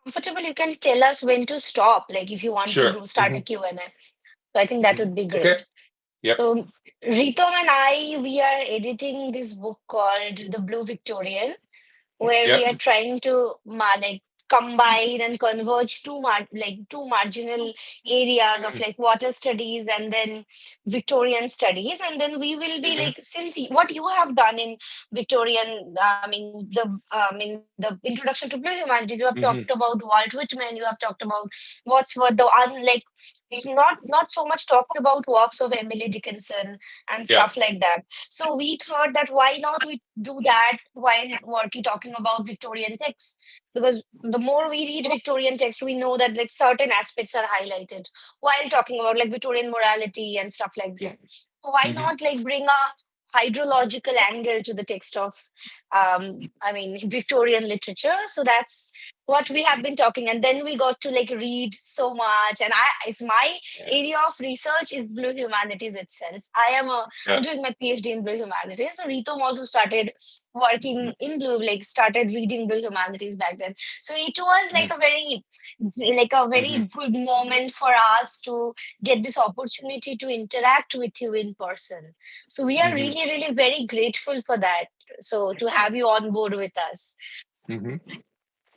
comfortable, you can tell us when to stop, like if you want to Sure. start a Q&A. So I think that would be Okay. great. Yep. So Ritom and I, we are editing this book called The Blue Victorian, where we Yep. are trying to like combine and converge two marginal areas of like water studies and then Victorian studies, and then we will be Hmm. like, since what you have done in Victorian, I mean the introduction to Blue Humanities, you have talked Hmm. about Walt Whitman, you have talked about Wordsworth, not so much talked about works of Emily Dickinson and Yep. stuff like that. So we thought that why not we do that while working talking about Victorian texts? Because the more we read Victorian text, we know that like certain aspects are highlighted while talking about like Victorian morality and stuff like that. So why Hmm. not like bring a hydrological angle to the text of Victorian literature? So that's what we have been talking, and then we got to like read so much, and I it's my area of research is Blue Humanities itself. I'm Yeah. doing my PhD in Blue Humanities. So Ritom also started working in Blue, like started reading Blue Humanities back then. So it was like a Hmm. very good moment for us to get this opportunity to interact with you in person. So we are Hmm. really, really very grateful for that. So to have you on board with us. Hmm.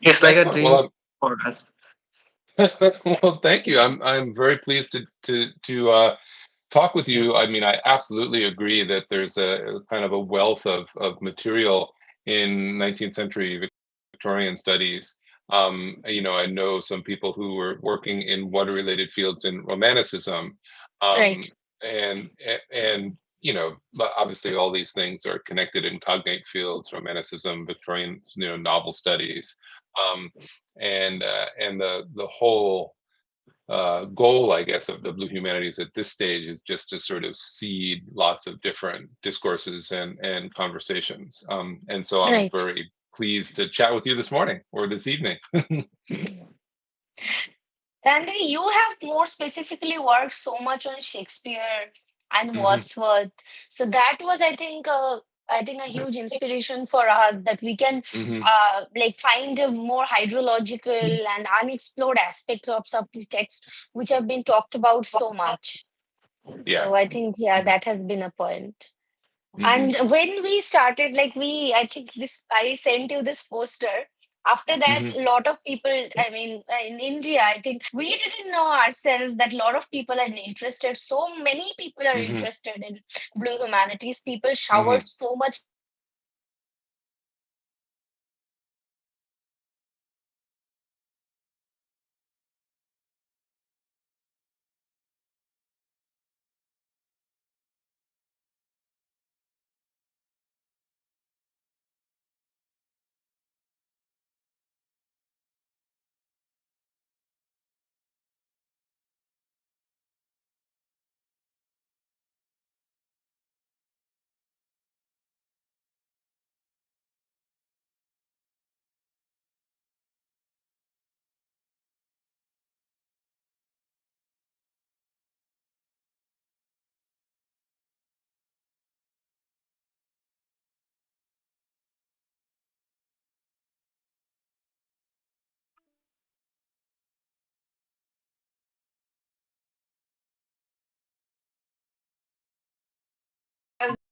It's like a Excellent. dream Well, for us. well, thank you. I'm very pleased to talk with you. I mean, I absolutely agree that there's a kind of a wealth of material in 19th century Victorian studies. I know some people who were working in water-related fields in Romanticism, Right. um, and obviously all these things are connected in cognate fields: Romanticism, Victorian, novel studies, um, and the whole goal, I guess, of the Blue Humanities at this stage is just to sort of seed lots of different discourses and conversations. And so I'm Right. very pleased to chat with you this morning or this evening. And you have more specifically worked so much on Shakespeare and Hmm. Wordsworth. So that was, I think, a huge inspiration for us that we can Hmm. like find a more hydrological and unexplored aspects of some texts which have been talked about so much. Yeah. So I think, yeah, that has been a point. Hmm. And when we started, I think I sent you this poster. After that, Hmm. a lot of people, in India, I think we didn't know ourselves that a lot of people are interested. So many people are Hmm. interested in Blue Humanities. People Hmm. showered so much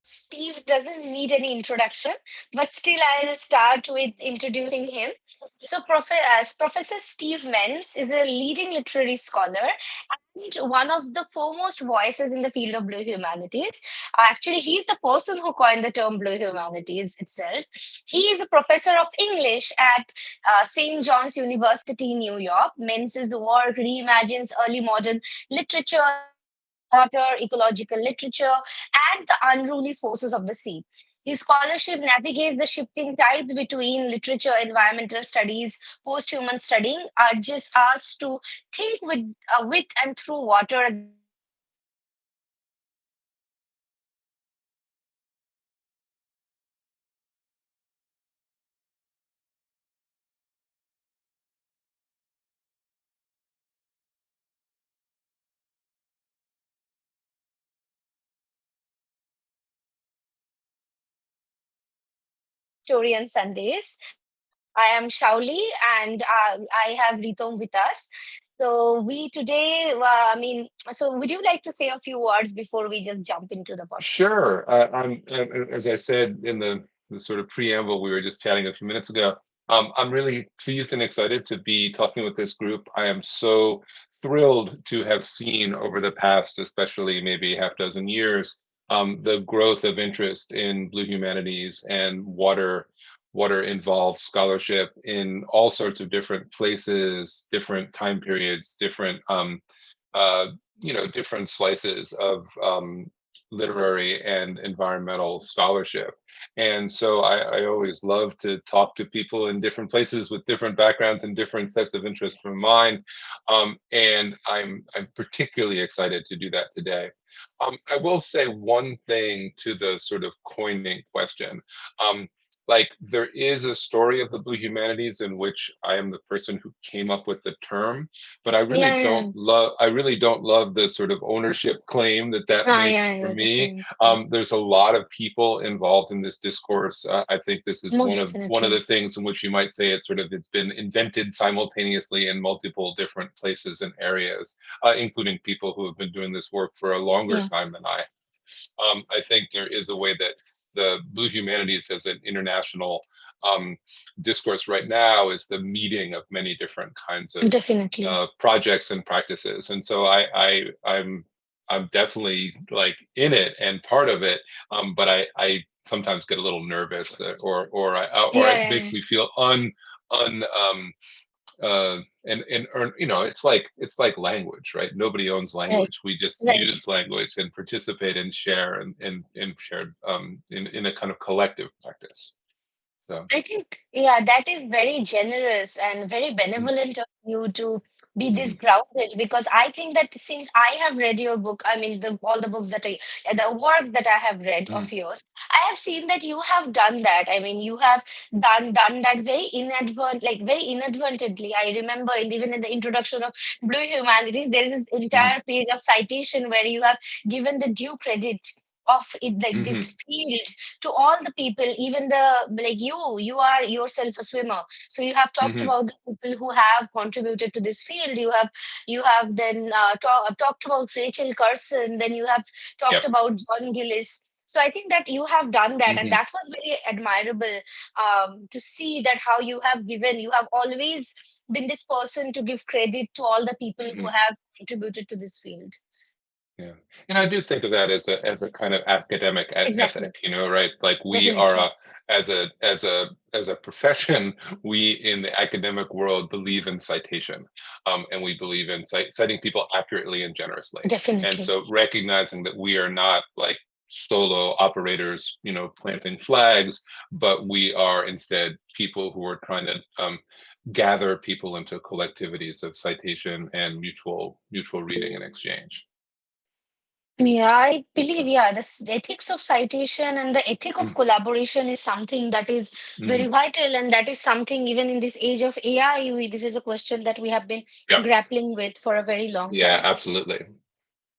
Steve doesn't need any introduction, but still I'll start with introducing him. So, Professor Steve Mentz is a leading literary scholar and one of the foremost voices in the field of Blue Humanities. Actually, he's the person who coined the term Blue Humanities itself. He is a professor of English at St. John's University, New York. Mentz's work reimagines early modern literature, water, ecological literature, and the unruly forces of the sea. His scholarship navigates the shifting tides between literature, environmental studies, post-human studying, urges us to think with and through water as the medium of understanding, understanding humanity. Victorian Sundays. I am Shauli, and I have Ritom with us. So we today, so would you like to say a few words before we just jump into the podcast? Sure. As I said in the sort of preamble we were just chatting a few minutes ago, I'm really pleased and excited to be talking with this group. I am so thrilled to have seen over the past, especially maybe half dozen years, the growth of interest in blue humanities and water involved scholarship in all sorts of different places, different time periods, different uh, different slices of literary and environmental scholarship. And so I always love to talk to people in different places with different backgrounds and different sets of interests from mine. And I'm particularly excited to do that today. I will say one thing to the sort of coining question. Um, like there is a story of the blue humanities in which I am the person who came up with the term, but Yeah, yeah, I really don't love the sort of ownership claim that that makes yeah, for yeah, me. definitely. There's a lot of people involved in this discourse. I think this is Most one of the definitely. things in which you might say it's been invented simultaneously in multiple different places and areas, including people who have been doing this work for a longer Yeah, time than I. I think there is a way that the blue humanities as an international um, discourse right now is the meeting of many different kinds of definitely. projects and practices. And so I'm definitely like in it and part of it, but I sometimes get a little nervous, or Yeah, it yeah, makes yeah. me feel un and earn, it's like language, right? Nobody owns Right, language. We just right. use language and participate and share and share in a kind of collective practice. So I think, yeah, that is very generous and very mm, benevolent of you to be this mhm, grounded, because I think that since I have read your book, I mean, all the books that the work that I have read mhm, of yours, I have seen that you have done that. I mean, you have done that very inadvertently. I remember even in the introduction of Blue Humanities, there is an mhm, entire page of citation where you have given the due credit of it, like mhm, this field, to all the people, even the like you are yourself a swimmer, so you have talked mhm, about the people who have contributed to this field. You have then talked about Rachel Carson, then you have talked yep, about John Gillis. So I think that you have done that, and mhm, that was very admirable, to see that how you have always been this person to give credit to all the people who mhm. have contributed to this field. Yeah, and I do think of that as a kind of academic Exactly. ethic, right? Like we are Definitely. a as a profession, we in the academic world believe in citation, and we believe in citing people accurately and generously. And Definitely. so recognizing that we are not like solo operators, planting flags, but we are instead people who are trying to gather people into collectivities of citation and mutual reading and exchange. Yeah, I believe, So, yeah, the ethics of citation and the ethic of mm, collaboration is something that is very mhm. vital, and that is something even in this age of AI, this is a question that we have been Yep. grappling with for a very long Yeah, time. absolutely.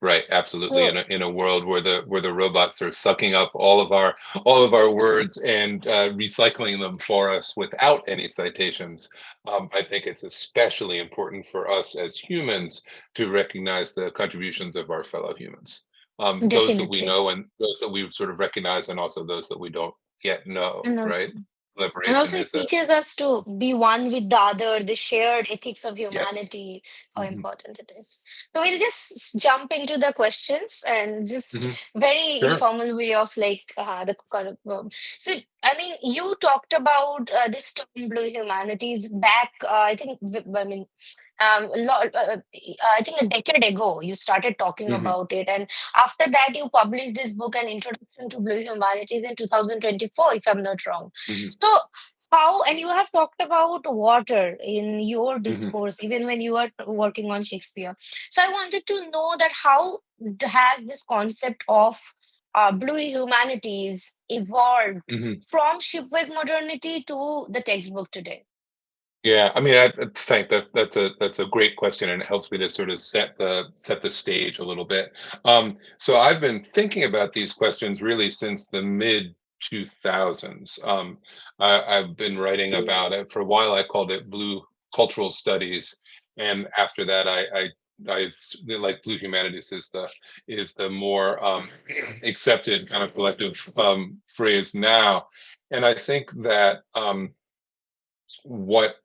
Right, absolutely. So, In a world where the robots are sucking up all of our words and recycling them for us without any citations, I think it's especially important for us as humans to recognize the contributions of our fellow humans, those that we definitely. know and those that we sort of recognize, and also those that we don't yet know. And Right, also, and collaboration also it is a teaches us to be one with the other, the shared ethics of yes. humanity, how Hmm. important it is. So we'll just jump into the questions and just Hmm. very Sure. informal way of like the kind of so I mean, you talked about this term blue humanities back, I think I mean a lot, I think a decade ago you started talking Hmm. about it, and after that you published this book, An Introduction to Blue Humanities, in 2024, if I'm not wrong. Hmm. So how, and you have talked about water in your Hmm. discourse, even when you are working on Shakespeare. So I wanted to know that how has this concept of blue humanities evolved Hmm. from shipwreck modernity to the textbook today? Yeah, I mean, I think that's a great question, and it helps me to sort of set the stage a little bit. So I've been thinking about these questions really since the mid 2000s. I've been writing about it for a while. I called it Blue Cultural Studies, and after that, I like Blue Humanities is the more accepted kind of collective phrase now. And I think that what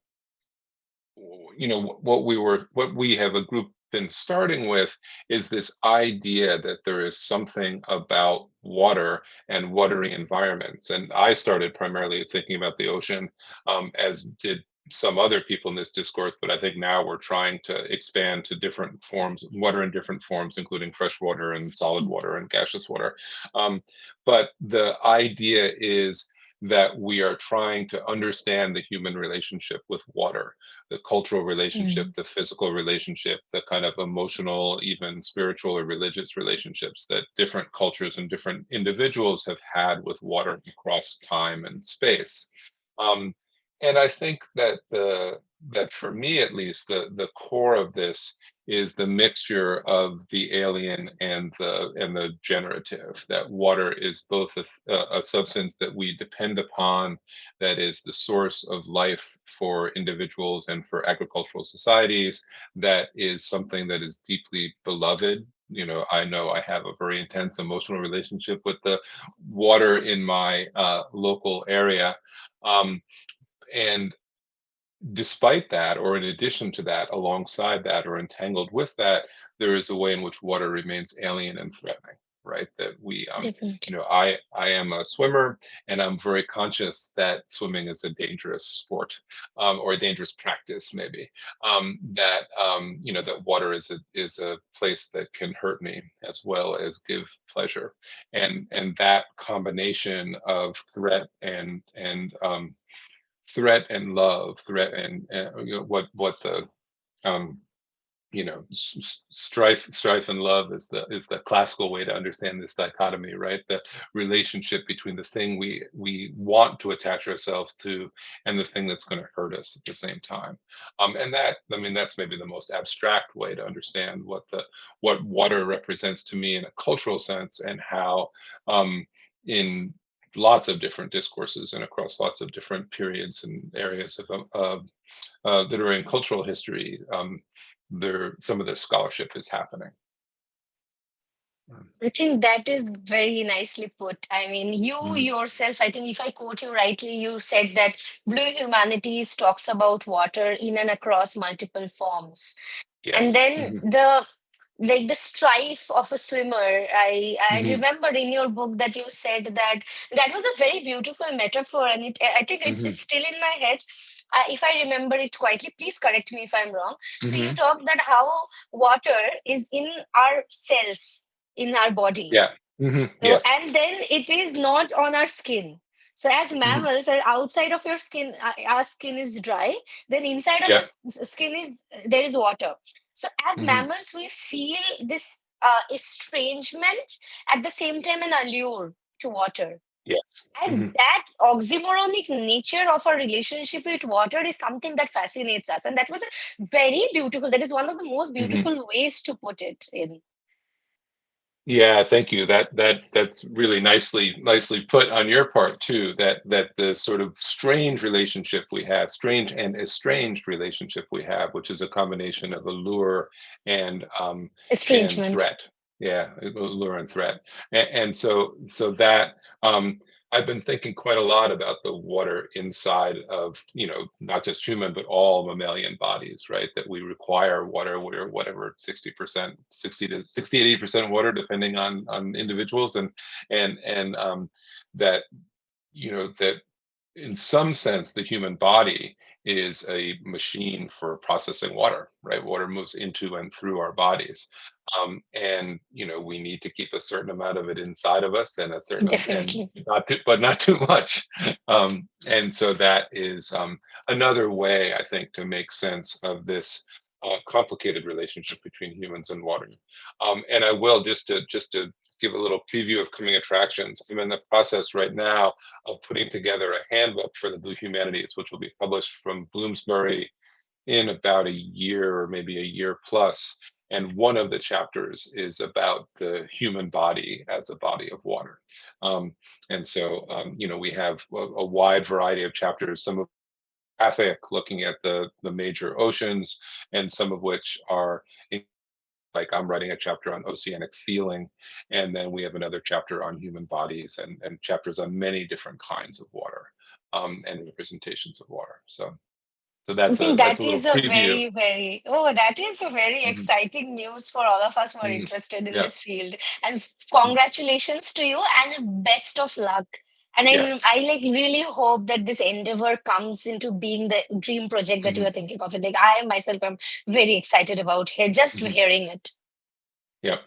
what we have a group been starting with is this idea that there is something about water and watery environments. And I started primarily thinking about the ocean, as did some other people in this discourse, but I think now we're trying to expand to different forms, water in different forms, including fresh water and solid water and gaseous water. But the idea is that we are trying to understand the human relationship with water, the cultural relationship, Mm. the physical relationship, the kind of emotional, even spiritual or religious relationships that different cultures and different individuals have had with water across time and space. Um, and I think that that for me at least, the core of this is the mixture of the alien and the generative. That water is both a substance that we depend upon, that is the source of life for individuals and for agricultural societies, that is something that is deeply beloved. I know I have a very intense emotional relationship with the water in my local area. Um, and despite that, or in addition to that, alongside that, or entangled with that, there is a way in which water remains alien and threatening, right? That we, Definitely. I am a swimmer, and I'm very conscious that swimming is a dangerous sport, or a dangerous practice, maybe. That water is a place that can hurt me as well as give pleasure, and that combination of threat and love, threat and what the um, strife and love is the classical way to understand this dichotomy, right? The relationship between the thing we want to attach ourselves to and the thing that's going to hurt us at the same time. And that, I mean, that's maybe the most abstract way to understand what water represents to me in a cultural sense, and how in lots of different discourses and across lots of different periods and areas of literary and cultural history, there some of this scholarship is happening. I think that is very nicely put. I mean, you Mhm. yourself, I think if I quote you rightly, you said that Blue Humanities talks about water in and across multiple forms. And Yes. then the strife of a swimmer. I Hmm. remember in your book that you said that that was a very beautiful metaphor, and I think it's Hmm. still in my head. If I remember it quietly, please correct me if I'm wrong. So you Hmm. talked that how water is in our cells in our body. Yeah. So, Yes. and then it is not on our skin. So, as Hmm. mammals, are outside of your skin, our skin is dry. Then inside of your Yeah. skin is there is water. So, as Hmm. mammals, we feel this estrangement at the same time an allure to water. Yes. And Hmm. that oxymoronic nature of our relationship with water is something that fascinates us. And that was a very beautiful. That is one of the most Hmm. beautiful ways to put it in. Yeah, thank you. That's really nicely put on your part too. That the sort of strange relationship we have, strange and estranged relationship we have, which is a combination of allure and Estrangement. threat. Yeah, allure and threat. And so that I've been thinking quite a lot about the water inside of, not just human, but all mammalian bodies, right? That we require water. We're whatever, 60%, 60 to 60, 80% water, depending on individuals. And that, that in some sense, the human body is a machine for processing water, right? Water moves into and through our bodies. And we need to keep a certain amount of it inside of us, and a certain and Definitely. but not too much. And so that is another way, I think, to make sense of this complicated relationship between humans and water. And I will, just to give a little preview of coming attractions. I'm in the process right now of putting together a handbook for the Blue Humanities, which will be published from Bloomsbury in about a year or maybe a year plus. and one of the chapters is about the human body as a body of water. And so, we have a wide variety of chapters, some of graphic, looking at the major oceans, and some of which are like I'm writing a chapter on oceanic feeling, and then we have another chapter on human bodies, and chapters on many different kinds of water, and representations of water. So I that's think a that little is a preview. very, very, oh, that is a very Mhm, exciting news for all of us who are mhm. interested in Yeah. this field. And Mm. congratulations to you and best of luck. And Yes. I like really hope that this endeavor comes into being the dream project that you Mhm, are thinking of. And like I myself am very excited about here, just mhm. hearing it. Yep.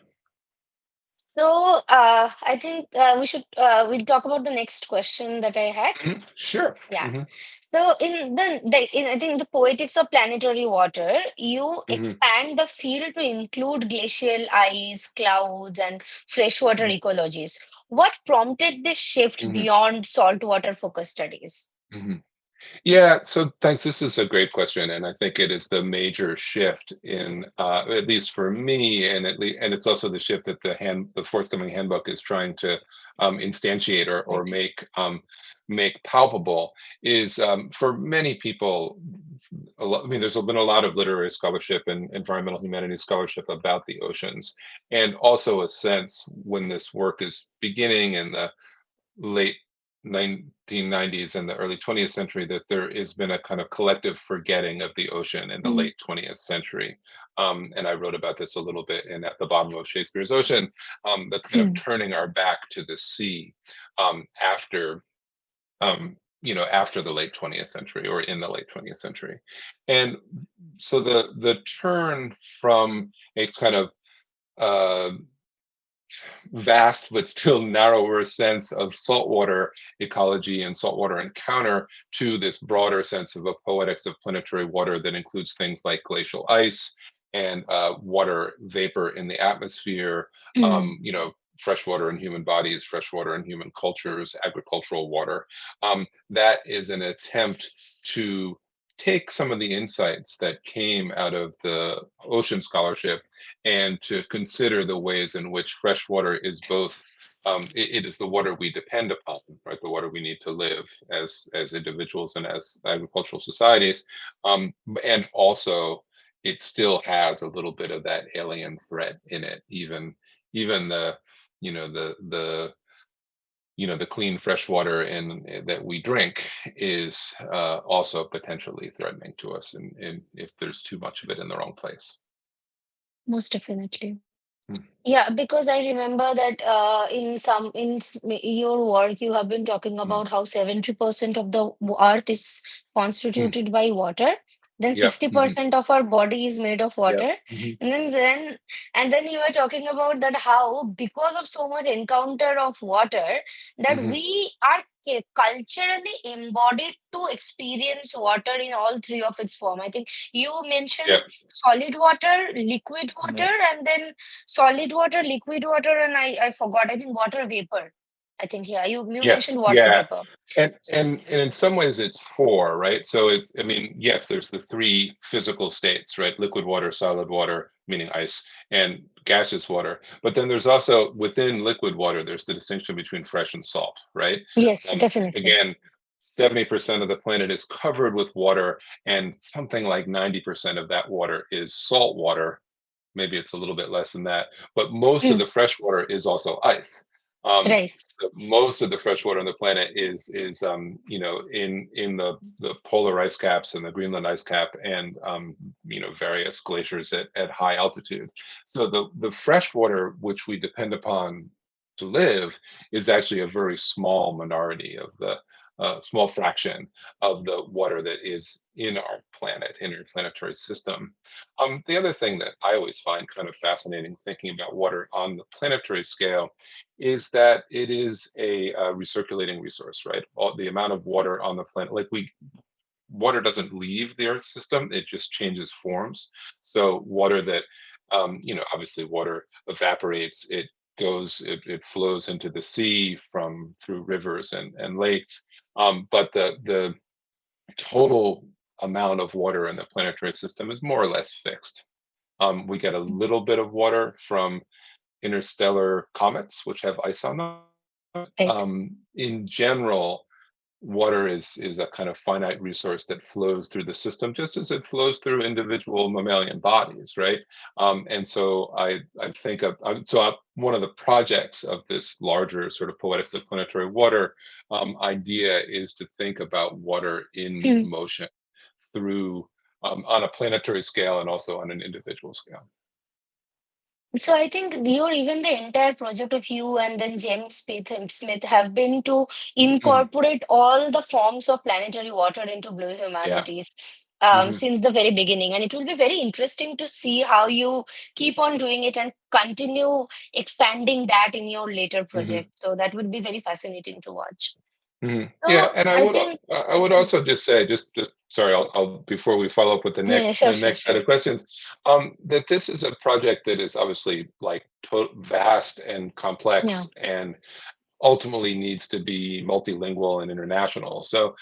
So I think we'll talk about the next question that I had. Mhm. Sure. Yeah. Mhm, So in I think the poetics of planetary water, you mhm, expand the field to include glacial ice, clouds, and freshwater mhm, ecologies. What prompted this shift mhm, beyond saltwater focus studies? mhm. Yeah, so thanks. This is a great question, and I think it is the major shift in, at least for me, and it's also the shift that the forthcoming handbook is trying to instantiate or Right. make palpable. Is for many people, I mean, there's been a lot of literary scholarship and environmental humanities scholarship about the oceans, and also a sense when this work is beginning in the late 1990s and the early 20th century that there has been a kind of collective forgetting of the ocean in the Mm, late 20th century. And I wrote about this a little bit in At the Bottom of Shakespeare's Ocean, the kind of mm, turning our back to the sea after. After the late 20th century or in the late 20th century. And so the turn from a kind of uh, vast but still narrower sense of saltwater ecology and saltwater encounter to this broader sense of a poetics of planetary water that includes things like glacial ice and water vapor in the atmosphere, mm. freshwater in human bodies, freshwater in human cultures, agricultural water. That is an attempt to take some of the insights that came out of the ocean scholarship and to consider the ways in which fresh water is both it is the water we depend upon, right? The water we need to live as individuals and as agricultural societies, and also it still has a little bit of that alien threat in it. Even the you know the clean fresh water that we drink is also potentially threatening to us, and if there's too much of it in the wrong place. Most definitely. Mm, Yeah, because I remember that your work, you have been talking mm, about how 70% of the earth is mm. constituted by water. Then Yep. Mhm. 60% of our body is made of Yep. water. Mhm. And then you were talking about that how because of so much encounter of water that Mhm. we are culturally embodied to experience water in all three of its form. I think you mentioned Yep. solid water, liquid water, Mhm. and then solid water, liquid water, and I forgot. I think water vapor. I think yeah, you mentioned Yes. water Yeah. vapor. And in some ways it's four, right? So it's, I mean, yes, there's the three physical states, right? Liquid water, solid water, meaning ice, and gaseous water. But then there's also within liquid water, there's the distinction between fresh and salt, right? Yes, Um, definitely. Again, 70% of the planet is covered with water, and something like 90% of that water is salt water. Maybe it's a little bit less than that, but most of Mm, the fresh water is also ice. right. So most of the fresh water on the planet is in the polar ice caps and the Greenland ice cap and various glaciers at high altitude. So the fresh water which we depend upon to live is actually a very small minority of the small fraction of the water that is in our planet, in our planetary system. The other thing that I always find kind of fascinating thinking about water on the planetary scale is that it is a recirculating resource, right? The amount of water on the planet, water doesn't leave the Earth system; it just changes forms. So water that, obviously, water evaporates. It flows into the sea from through rivers and lakes. But the total amount of water in the planetary system is more or less fixed. We get a little bit of water from interstellar comets, which have ice on them. Right. In general, water is a kind of finite resource that flows through the system just as it flows through individual mammalian bodies, right? And so I think of one of the projects of this larger sort of poetics of planetary water idea is to think about water in Hmm. motion through on a planetary scale and also on an individual scale. So I think your even the entire project of you and then James Smith have been to Mhm. incorporate all the forms of planetary water into Blue Yeah. Humanities Hmm. since the very beginning. And it will be very interesting to see how you keep on doing it and continue expanding that in your later Hmm. projects. So that would be very fascinating to watch. Yeah, So and I think, I would also just say, just sorry, I'll before we follow up with yeah, yeah, sure, the sure, next set sure. of questions, that this is a project that is obviously like vast and Yeah, complex, and ultimately needs to be multilingual and international. So,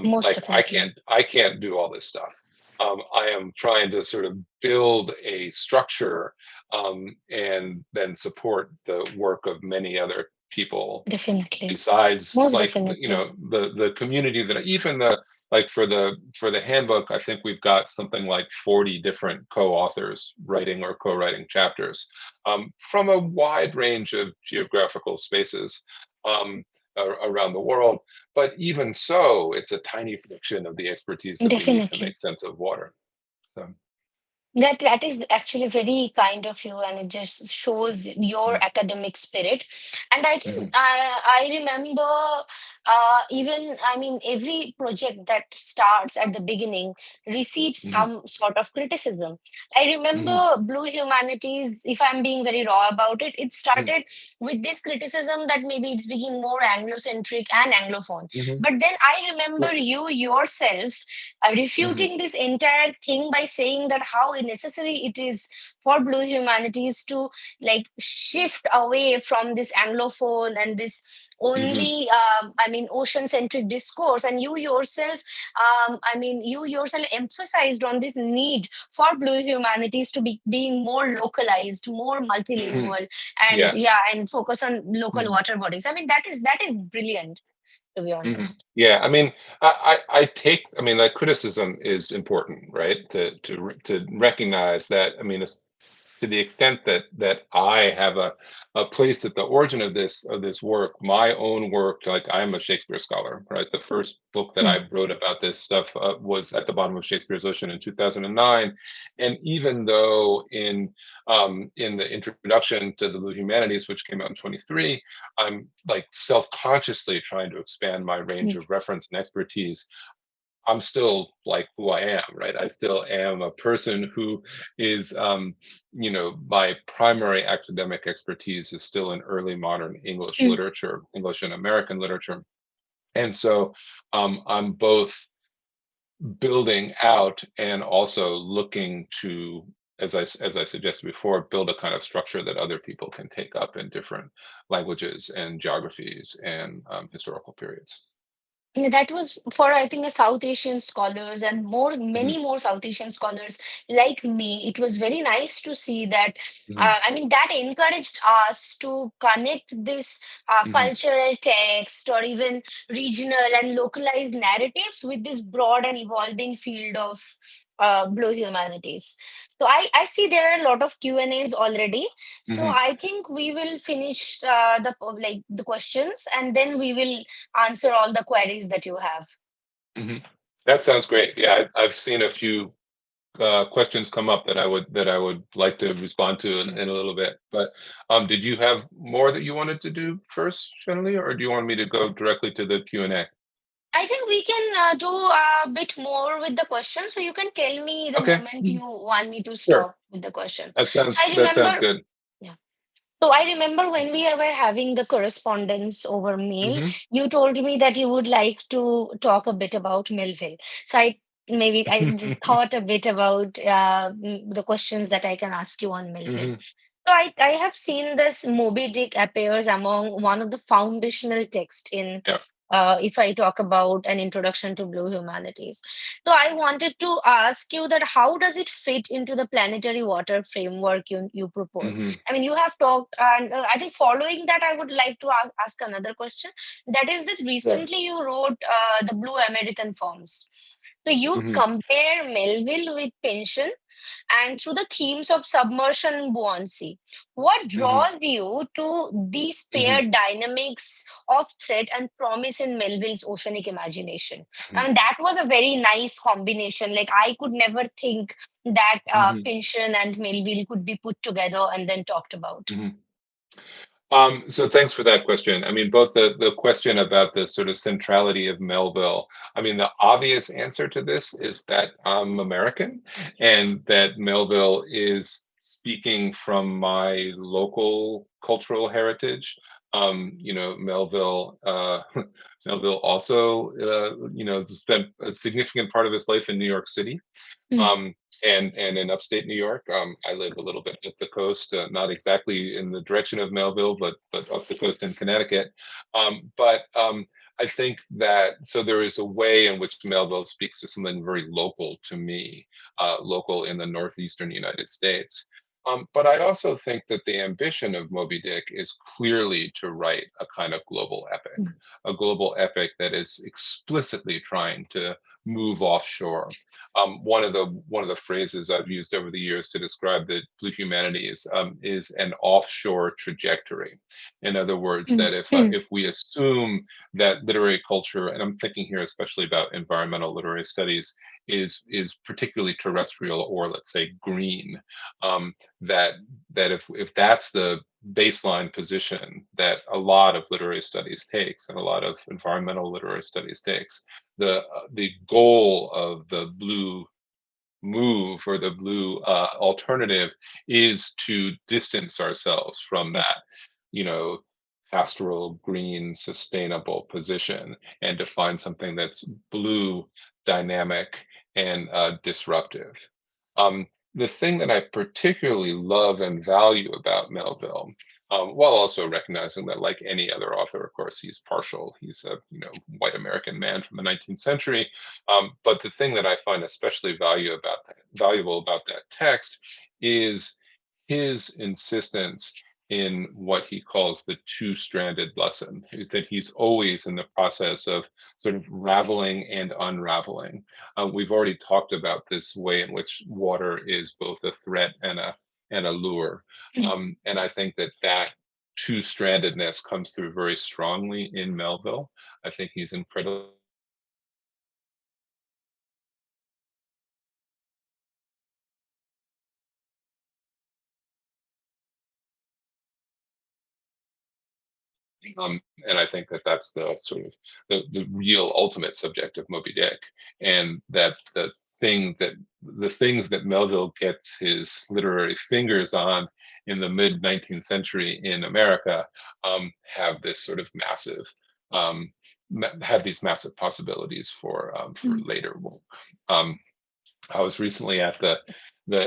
most like definitely. I can't do all this stuff. I am trying to sort of build a structure and then support the work of many other people Definitely. besides Most like definitely. the community that even the like for the handbook, I think we've got something like 40 different co-authors writing or co-writing chapters from a wide range of geographical spaces um, around the world. But even so, it's a tiny fraction of the expertise that we need to Definitely. make sense of water. So That is actually very kind of you, and it just shows your mm, academic spirit. And I think mhm, I remember even I mean every project that starts at the beginning receives mhm, some sort of criticism. I mhm, remember Blue Humanities, if I'm being very raw about it, it mhm, started with this criticism that maybe it's becoming more Anglocentric and Anglophone. mhm, But then I remember well, you yourself mhm, refuting this entire thing by saying that how necessary it is for Blue Humanities to like shift away from this Anglophone and this mhm, only I mean ocean centric discourse, and you yourself I mean you yourself emphasized on this need for Blue Humanities to be being more localized, more mhm. multilingual, and Yeah. yeah, and focus on local Mhm. water bodies. I mean that is brilliant, to be Mhm. honest. Yeah, I mean, I take, I mean, that criticism is important, right? To recognize that, I mean, to the extent that I have a place at the origin of this work, my own work, like I'm a Shakespeare scholar, right? The first book that Hmm. I wrote about this stuff was At the Bottom of Shakespeare's Ocean in 2009. And even though in the introduction to the Blue Humanities, which came out in 23, I'm like self-consciously trying to expand my range of reference and expertise. I'm still like who I am, right? I still am a person who is, my primary academic expertise is still in early modern English Hmm. literature, English and American literature. And so I'm both building out and also looking to, as I suggested before, build a kind of structure that other people can take up in different languages and geographies and historical periods. Yeah, that was for I think a South Asian scholars and Hmm. many more South Asian scholars like me. It was very nice to see that. Hmm. I mean, that encouraged us to connect this Hmm. cultural text or even regional and localized narratives with this broad and evolving field of Blue Humanities. So I see there are a lot of Q&As already. So Hmm. I think we will finish like the questions, and then we will answer all the queries that you have. Hmm. That sounds great. Yeah, I've seen a few questions come up that I would like to respond to Mm. in a little bit. But did you have more that you wanted to do first, Shanley, or do you want me to go directly to the Q&A? I think we can do a bit more with the question. So you can tell me the Okay, moment you want me to sure. stop with the question. So I That sounds remember, good. yeah. So I remember when we were having the correspondence over mail, Hmm. you told me that you would like to talk a bit about Melville. So I just thought a bit about the questions that I can ask you on Melville. Hmm. So I have seen this Moby Dick appears among one of the foundational texts in Yeah. if I talk about an introduction to blue humanities. So I wanted to ask you that how does it fit into the planetary water framework you propose? Hmm. I mean, you have talked, and I think following that, I would like to ask another question. That is that Yeah. recently you wrote the Blue American Forms. So you Hmm. compare Melville with Pynchon and through the themes of submersion and buoyancy. What Hmm. draws you to these Hmm. paired dynamics of threat and promise in Melville's oceanic imagination? Hmm. I mean, that was a very nice combination. Like, I could never think that Hmm. Pynchon and Melville could be put together and then talked about. Hmm. So thanks for that question. I mean, both the question about the sort of centrality of Melville. I mean, the obvious answer to this is that I'm American, and that Melville is speaking from my local cultural heritage. Melville, Melville also, spent a significant part of his life in New York City, Mm, um, and in upstate New York. I live a little bit up the coast, not exactly in the direction of Melville, but up the coast in Connecticut. But I think that so there is a way in which Melville speaks to something very local to me, local in the northeastern United States. But I also think that the ambition of Moby Dick is clearly to write a kind of global epic, mm, a global epic that is explicitly trying to move offshore. One of the phrases I've used over the years to describe the blue humanities is an offshore trajectory. In other words, mm, that if mm, if we assume that literary culture, and I'm thinking here especially about environmental literary studies, is particularly terrestrial or let's say green, um, that if that's the baseline position that a lot of literary studies takes and a lot of environmental literary studies takes, the goal of the blue move or the blue alternative is to distance ourselves from yes, that, you know, pastoral, green, sustainable position, and to find something that's blue, dynamic, and disruptive. Um, the thing that I particularly love and value about Melville, while also recognizing that, like any other author, of course, he's partial. He's a white American man from the 19th century. But the thing that I find especially valuable about that text is his insistence in what he calls the two-stranded lesson, that he's always in the process of sort of raveling and unraveling. We've already talked about this way in which water is both a threat and a lure. mm. And I think that two-strandedness comes through very strongly in Melville. I think he's incredibly and I think that that's the sort of the real ultimate subject of Moby Dick, and that the things that Melville gets his literary fingers on in the mid 19th century in America have this sort of massive have these massive possibilities for Mm, later work. Um, I was recently at the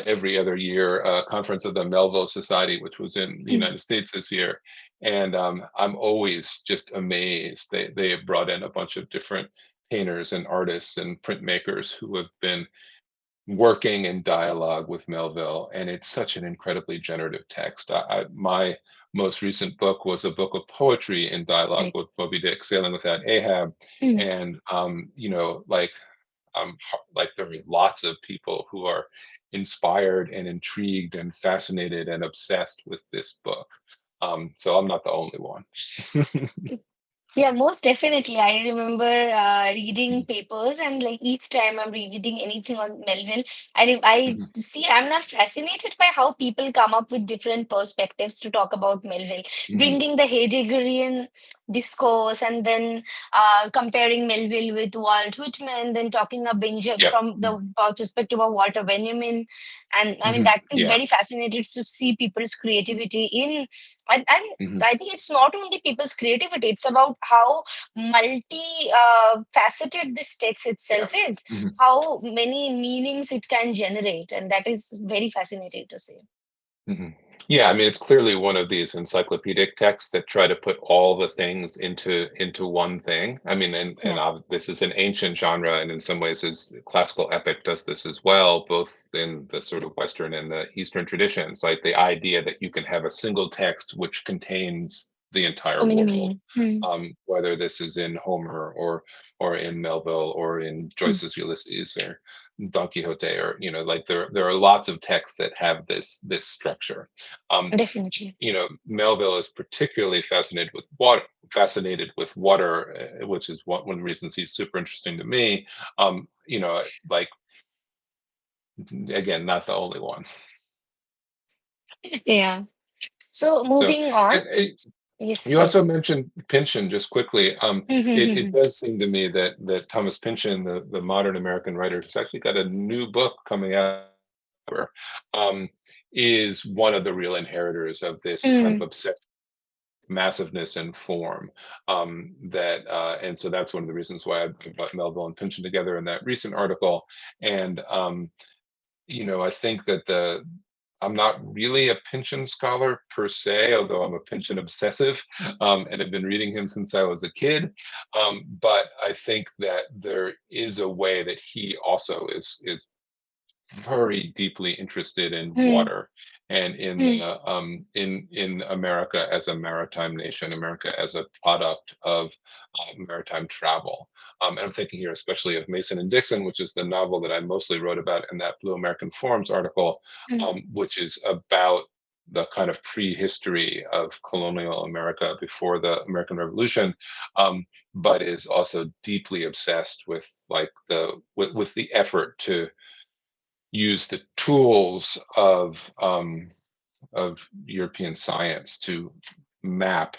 every other year conference of the Melville Society, which was in the mm. United States this year, and I'm always just amazed. They have brought in a bunch of different painters and artists and printmakers who have been working in dialogue with Melville, and it's such an incredibly generative text. My most recent book was a book of poetry in dialogue Right. with Moby Dick, Sailing Without Ahab, Mm. and like there are lots of people who are inspired and intrigued and fascinated and obsessed with this book. So I'm not the only one. Yeah, most definitely. I remember reading papers, and like each time I'm reading anything on Melville, I Mhm, see I'm not fascinated by how people come up with different perspectives to talk about Melville, mhm, bringing the Heideggerian discourse, and then comparing Melville with Walt Whitman, then talking a Benjamin yep. from the perspective of Walter Benjamin, and I mean Mhm, that is yeah. very fascinated to see people's creativity in and Mhm, I think it's not only people's creativity, it's about how multi faceted this text yeah. itself is, Mhm. how many meanings it can generate. And that is very fascinating to see. Mhm. Yeah, I mean, it's clearly one of these encyclopedic texts that try to put all the things into one thing. I mean, Yeah. this is an ancient genre, and in some ways, is classical epic does this as well, both in the sort of Western and the Eastern traditions. Like the idea that you can have a single text which contains the So entire many world, meaning. Hmm. whether this is in Homer or in Melville or in Hmm. Joyce's Ulysses or Don Quixote, or like there are lots of texts that have this structure. Um, Definitely. Melville is particularly fascinated with water, which is one of the reasons he's super interesting to me. Like again, not the only one. Yeah. So So, moving on. and Yes, you also yes. mentioned Pynchon just quickly. It does seem to me that Thomas Pynchon, the modern American writer, who's actually got a new book coming out, um, is one of the real inheritors of this kind of Mm, obsession massiveness and form. And so that's one of the reasons why I brought Melville and Pynchon together in that recent article. And I think that the I'm not really a Pynchon scholar per se, although I'm a Pynchon obsessive, and have been reading him since I was a kid. But I think that there is a way that he also is very deeply interested in mm, water and in mm, the in America as a maritime nation, America as a product of maritime travel. And I'm thinking here especially of Mason and Dixon, which is the novel that I mostly wrote about in that Blue American Forums article, mm, which is about the kind of prehistory of colonial America before the American Revolution, but is also deeply obsessed with like with the effort to use the tools of European science to map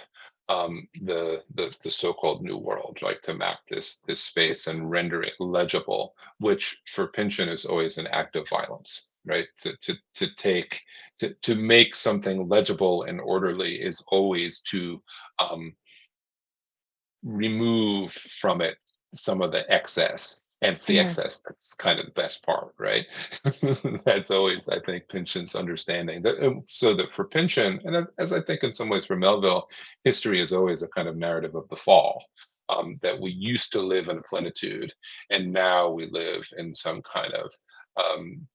the so-called New World, like to map this space and render it legible, which for Pynchon is always an act of violence, right? To make something legible and orderly is always to um, remove from it some of the excess. And it's the mm, excess that's kind of the best part, right? That's always, I think, Pynchon's understanding. So that for Pynchon, and as I think in some ways for Melville, history is always a kind of narrative of the fall. That we used to live in plenitude, and now we live in some kind of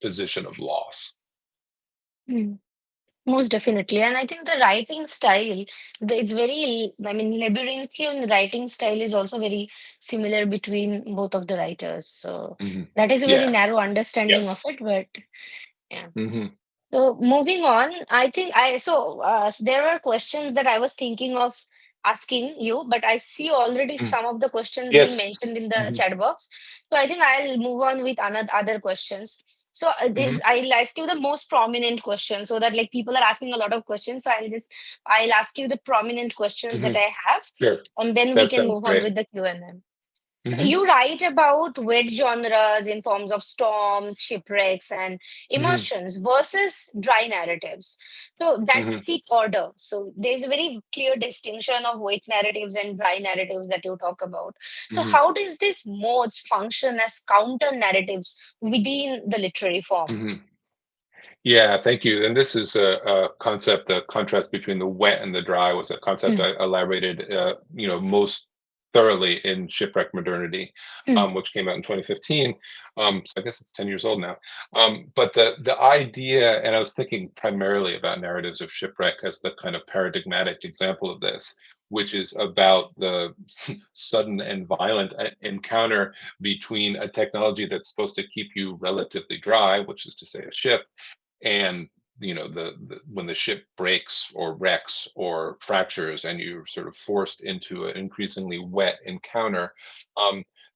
position of loss. mm. Most definitely. And I think the writing style, it's very, I mean, labyrinthian writing style is also very similar between both of the writers. So Hmm. that is a very Yeah. narrow understanding of Yes. it, but yeah. Hmm. So moving on, I think there were questions that I was thinking of asking you, but I see already some of the questions being Yes. mentioned in the Hmm. chat box. So I think I'll move on with another other questions. So Hmm. I'll ask you the most prominent question so that like people are asking a lot of questions. So I'll ask you the prominent questions Hmm. that I have, Sure. and then we That can sounds move on great. with the Q&A. Hmm. You write about wet genres in forms of storms, shipwrecks, and Hmm. emotions versus dry narratives. So that Hmm. seek order. So there's a very clear distinction of wet narratives and dry narratives that you talk about. So Hmm. how does this modes function as counter narratives within the literary form? Hmm. Yeah, thank you. And this is a concept. The contrast between the wet and the dry was a concept Mm, I elaborated, most thoroughly in Shipwreck Modernity, mm, which came out in 2015. So I guess it's 10 years old now. But the idea, and I was thinking primarily about narratives of shipwreck as the kind of paradigmatic example of this, which is about the sudden and violent encounter between a technology that's supposed to keep you relatively dry, which is to say a ship, and the when the ship breaks or wrecks or fractures and you're sort of forced into an increasingly wet encounter.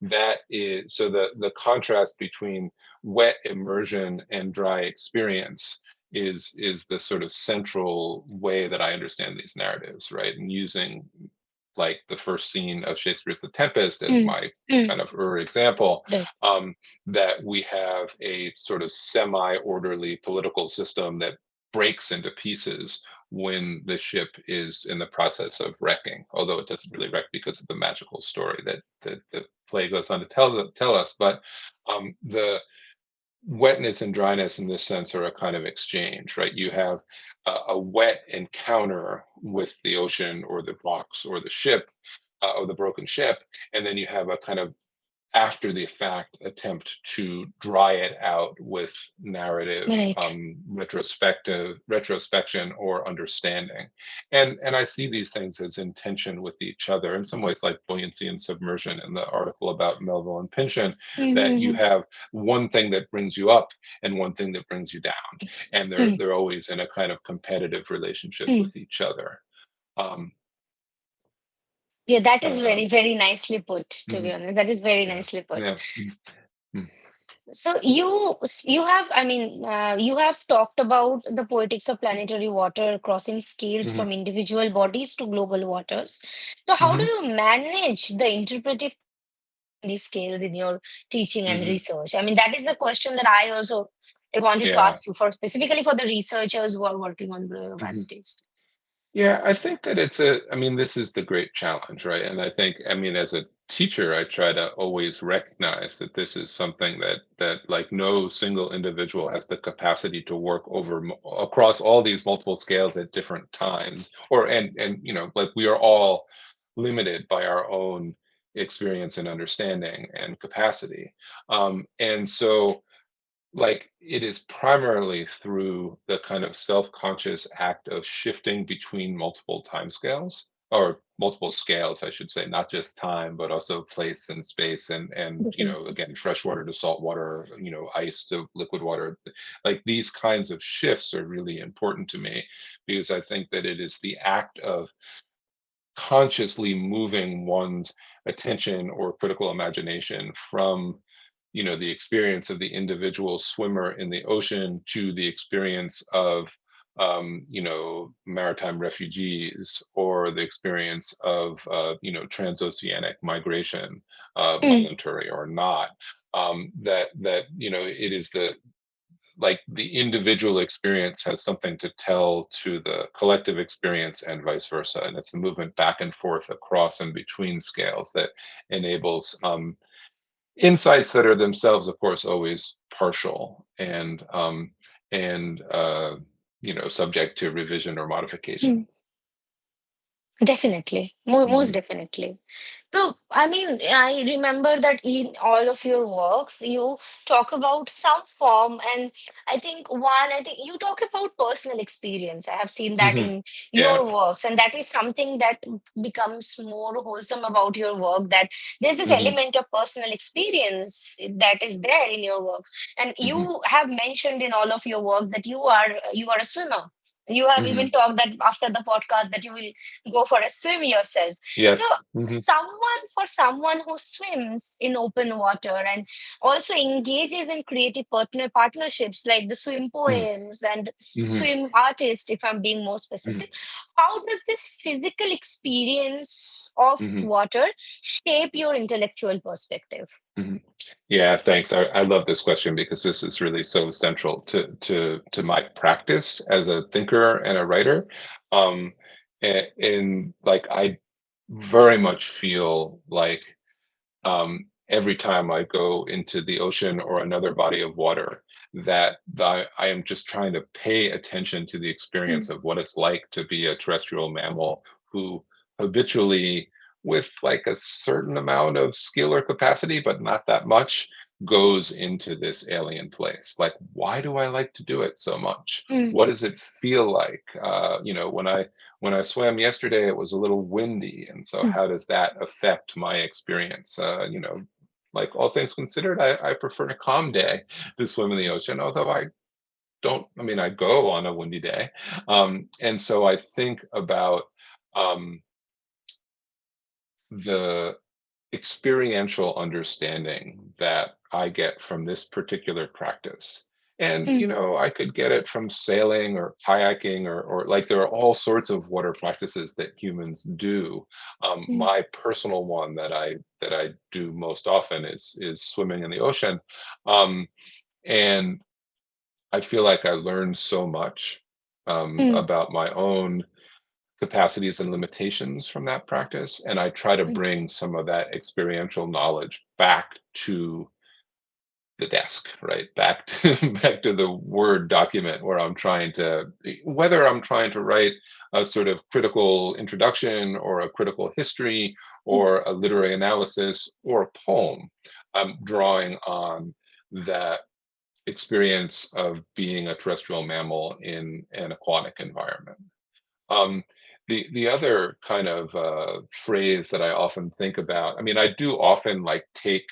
That is so the contrast between wet immersion and dry experience is the sort of central way that I understand these narratives, right? And using like the first scene of Shakespeare's The Tempest as mm, my mm, kind of example, right. that we have a sort of semi-orderly political system that breaks into pieces when the ship is in the process of wrecking, although it doesn't really wreck because of the magical story that the play goes on to tell us. But the wetness and dryness in this sense are a kind of exchange, right? You have a wet encounter with the ocean or the rocks or the ship, or the broken ship, and then you have a kind of after the fact attempt to dry it out with narrative, Right. retrospection or understanding. And I see these things as in tension with each other in some ways, like buoyancy and submersion in the article about Melville and Pynchon, that you Mm-hmm. have one thing that brings you up and one thing that brings you down, and they're always in a kind of competitive relationship with each other. um, Yeah, that is uh, very, very nicely put, to be mhm, honest. That is very yeah, nicely put. yeah, mhm, So you have, I mean, you have talked about the poetics of planetary water crossing scales mhm, from individual bodies to global waters. So how do mhm, you manage the interpretive these scales in your teaching and mhm. research? I mean, that is the question that I also wanted to Yeah. ask you for, specifically for the researchers who are working on the Mhm. humanities. Yeah, I think that I mean, this is the great challenge, right? And I think, I mean, as a teacher, I try to always recognize that this is something that like no single individual has the capacity to work over across all these multiple scales at different times, or and like we are all limited by our own experience and understanding and capacity. And so like it is primarily through the kind of self-conscious act of shifting between multiple timescales, or multiple scales, I should say, not just time but also place and space, and Definitely. again, fresh water to salt water, ice to liquid water. Like these kinds of shifts are really important to me, because I think that it is the act of consciously moving one's attention or critical imagination from the experience of the individual swimmer in the ocean to the experience of maritime refugees, or the experience of transoceanic migration, Mm, voluntary or not. That it is the like the individual experience has something to tell to the collective experience and vice versa, and it's the movement back and forth across and between scales that enables insights that are themselves, of course, always partial and subject to revision or modification. mm. Definitely, most Hmm. definitely. So, I mean, I remember that in all of your works, you talk about some form, and I think you talk about personal experience. I have seen that Hmm. in Yeah. your works, and that is something that becomes more wholesome about your work. That there's this Hmm. element of personal experience that is there in your works, and Hmm. you have mentioned in all of your works that you are a swimmer. You have even Hmm. talked that after the podcast that you will go for a swim yourself. So Yes. Hmm. for someone who swims in open water and also engages in creative partnerships like the swim poems and Hmm. swim artists, if I'm being more specific, how does this physical experience of Hmm. water shape your intellectual perspective? Hmm. Yeah, thanks. I love this question because this is really so central to my practice as a thinker and a writer. And like I very much feel like every time I go into the ocean or another body of water, that I am just trying to pay attention to the Mm, experience of what it's like to be a terrestrial mammal who habitually, with like a certain amount of skill or capacity, but not that much, goes into this alien place. Like, why do I like to do it so much? mm, What does it feel like? When I swam yesterday, it was a little windy, and so mm, how does that affect my experience? Like all things considered, I prefer a calm day to swim in the ocean, although I don't, I mean, I go on a windy day. And so I think about um, the experiential understanding that I get from this particular practice. And mm, I could get it from sailing or kayaking, or like there are all sorts of water practices that humans do. mm, My personal one that I do most often is swimming in the ocean. Um, and I feel like I learned so much mm, about my own capacities and limitations from that practice, and I try to mm, bring some of that experiential knowledge back to the desk, right? Back to back to the Word document where I'm trying to, whether I'm trying to write a sort of critical introduction or a critical history or a literary analysis or a poem, I'm drawing on that experience of being a terrestrial mammal in an aquatic environment. Um, the other kind of phrase that I often think about, I mean, I do often like take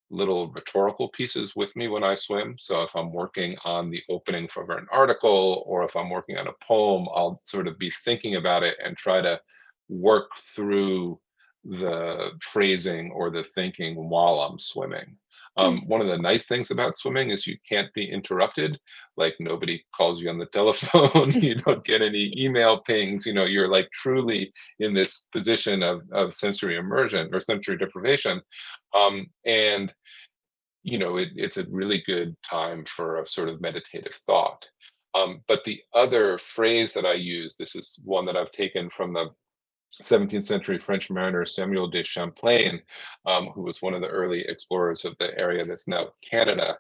little rhetorical pieces with me when I swim. So if I'm working on the opening for an article or if I'm working on a poem, I'll sort of be thinking about it and try to work through the phrasing or the thinking while I'm swimming. One of the nice things about swimming is you can't be interrupted. Like nobody calls you on the telephone, you don't get any email pings. You know, you're like truly in this position of sensory immersion or sensory deprivation. And it's a really good time for a sort of meditative thought. But the other phrase that I use, this is one that I've taken from the 17th century French mariner Samuel de Champlain, who was one of the early explorers of the area that's now Canada.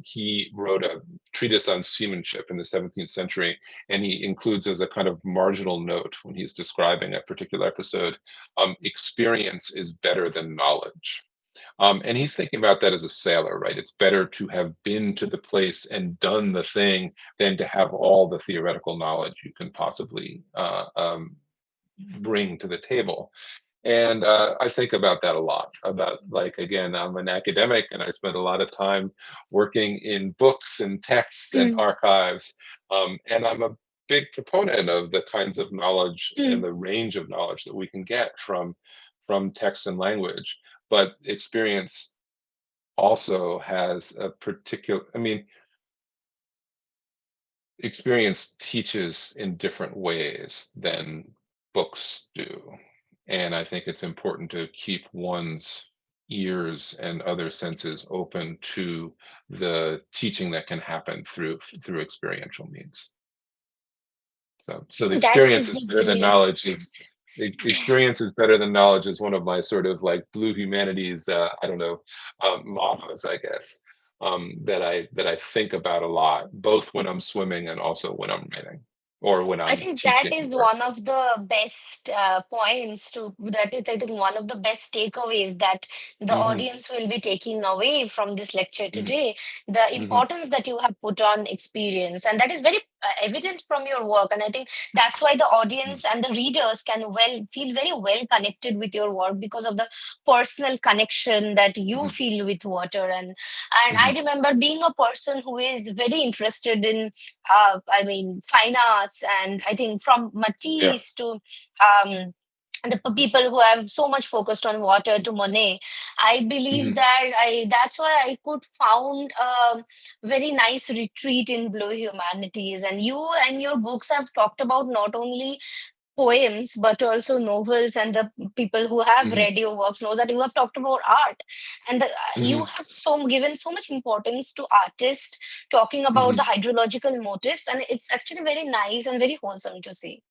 He wrote a treatise on seamanship in the 17th century, and he includes as a kind of marginal note when he's describing a particular episode, experience is better than knowledge. And he's thinking about that as a sailor, right? It's better to have been to the place and done the thing than to have all the theoretical knowledge you can possibly bring to the table. And I think about that a lot. About, like, again, I'm an academic and I spend a lot of time working in books and texts and Mm, archives. And I'm a big proponent of the kinds of knowledge and mm. the range of knowledge that we can get from text and language. But experience also has a particular, I mean, experience teaches in different ways than books do. And I think it's important to keep one's ears and other senses open to the teaching that can happen through experiential means. So the That experience is is the better than brilliant. knowledge is experience is better than knowledge is one of my sort of like blue humanities I don't know, mottos, I guess, that I think about a lot, both when I'm swimming and also when I'm writing or when I I'm think that teaching is or one of the best points to that is, I think, one of the best takeaways that the hmm audience will be taking away from this lecture hmm today. The hmm importance that you have put on experience, and that is very evident from your work. And I think that's why the audience and the readers can well feel very well connected with your work because of the personal connection that you hmm feel with water. And I hmm remember being a person who is very interested in I mean, fine arts, and I think from yeah. Matisse to the people who have so much focused on water to Monet. I believe hmm that that's why I could found a very nice retreat in Blue Humanities. And you and your books have talked about not only poems but also novels, and the people who have hmm read your works know that you have talked about art, and you hmm have given so much importance to artists talking about hmm the hydrological motifs, and it's actually very nice and very wholesome to see.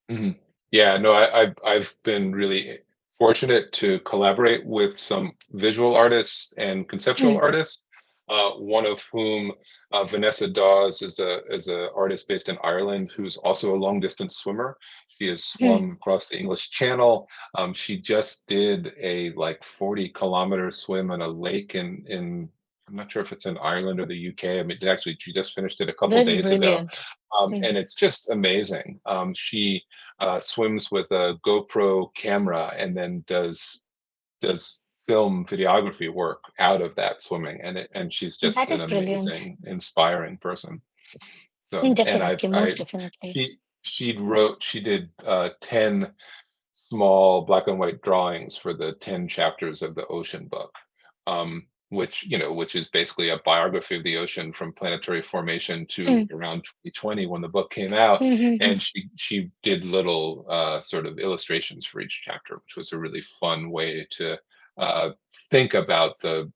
hmm Yeah, no, I've been really fortunate to collaborate with some visual artists and conceptual Mm, artists. One of whom, Vanessa Dawes, is a artist based in Ireland who's also a long distance swimmer. She has mm. swum across the English Channel. She just did a like 40-kilometer swim in a lake in I'm not sure if it's in Ireland or the UK. I mean, actually, she just finished it a couple That's days ago, brilliant. Mm. and it's just amazing. She swims with a GoPro camera and then does film videography work out of that swimming, and she's just That an is brilliant. amazing, inspiring person. So, Mm, and definitely, most definitely. she did 10 small black and white drawings for the 10 chapters of the ocean book, which is basically a biography of the ocean from planetary formation to Mm, around 2020 when the book came out. mm, mm, mm. And she did little sort of illustrations for each chapter, which was a really fun way to uh, think about the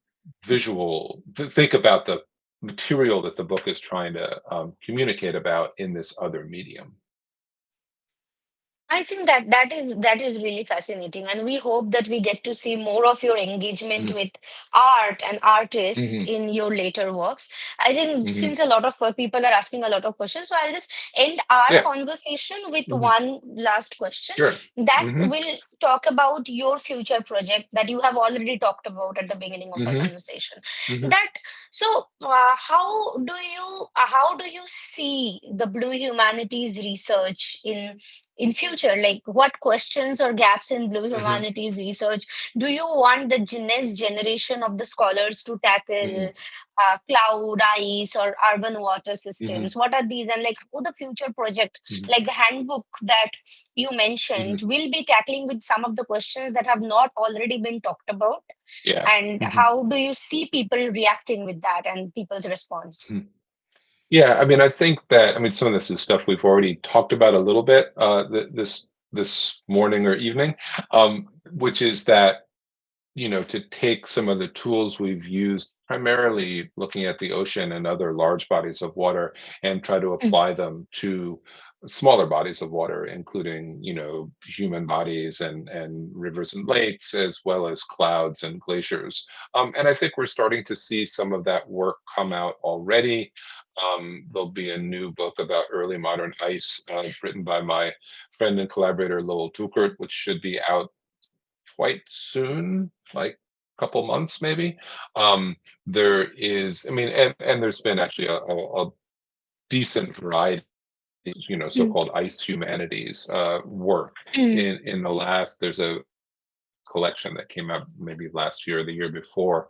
think about the material that the book is trying to communicate about in this other medium. I think that is really fascinating, and we hope that we get to see more of your engagement Mhm, with art and artists mhm, in your later works. I think mhm. since a lot of people are asking a lot of questions, so I'll just end our Yeah. conversation with Mhm. one last question Sure. that Mhm, will talk about your future project that you have already talked about at the beginning of our mhm, conversation. mhm, That so how do you see the blue humanities research in future, like what questions or gaps in blue mhm, humanities research do you want the next generation of the scholars to tackle? mhm, Cloud, ice, or urban water mhm, systems, what are these, and like how the future project, mhm, like the handbook that you mentioned, mhm. will be tackling with some of the questions that have not already been talked about, Yeah. and Mhm, how do you see people reacting with that and people's response? mhm. Yeah, I mean, I think that I mean, some of this is stuff we've already talked about a little bit, this morning or evening, which is that to take some of the tools we've used, primarily looking at the ocean and other large bodies of water, and try to Mm, apply them to smaller bodies of water, including, human bodies and rivers and lakes, as well as clouds and glaciers. And I think we're starting to see some of that work come out already. There'll be a new book about early modern ice, written by my friend and collaborator Lowell Tukert, which should be out quite soon, like a couple months maybe. There is, I mean, and there's been actually a decent variety, mm, so-called ice humanities work mm, in the last. There's a collection that came out maybe last year or the year before.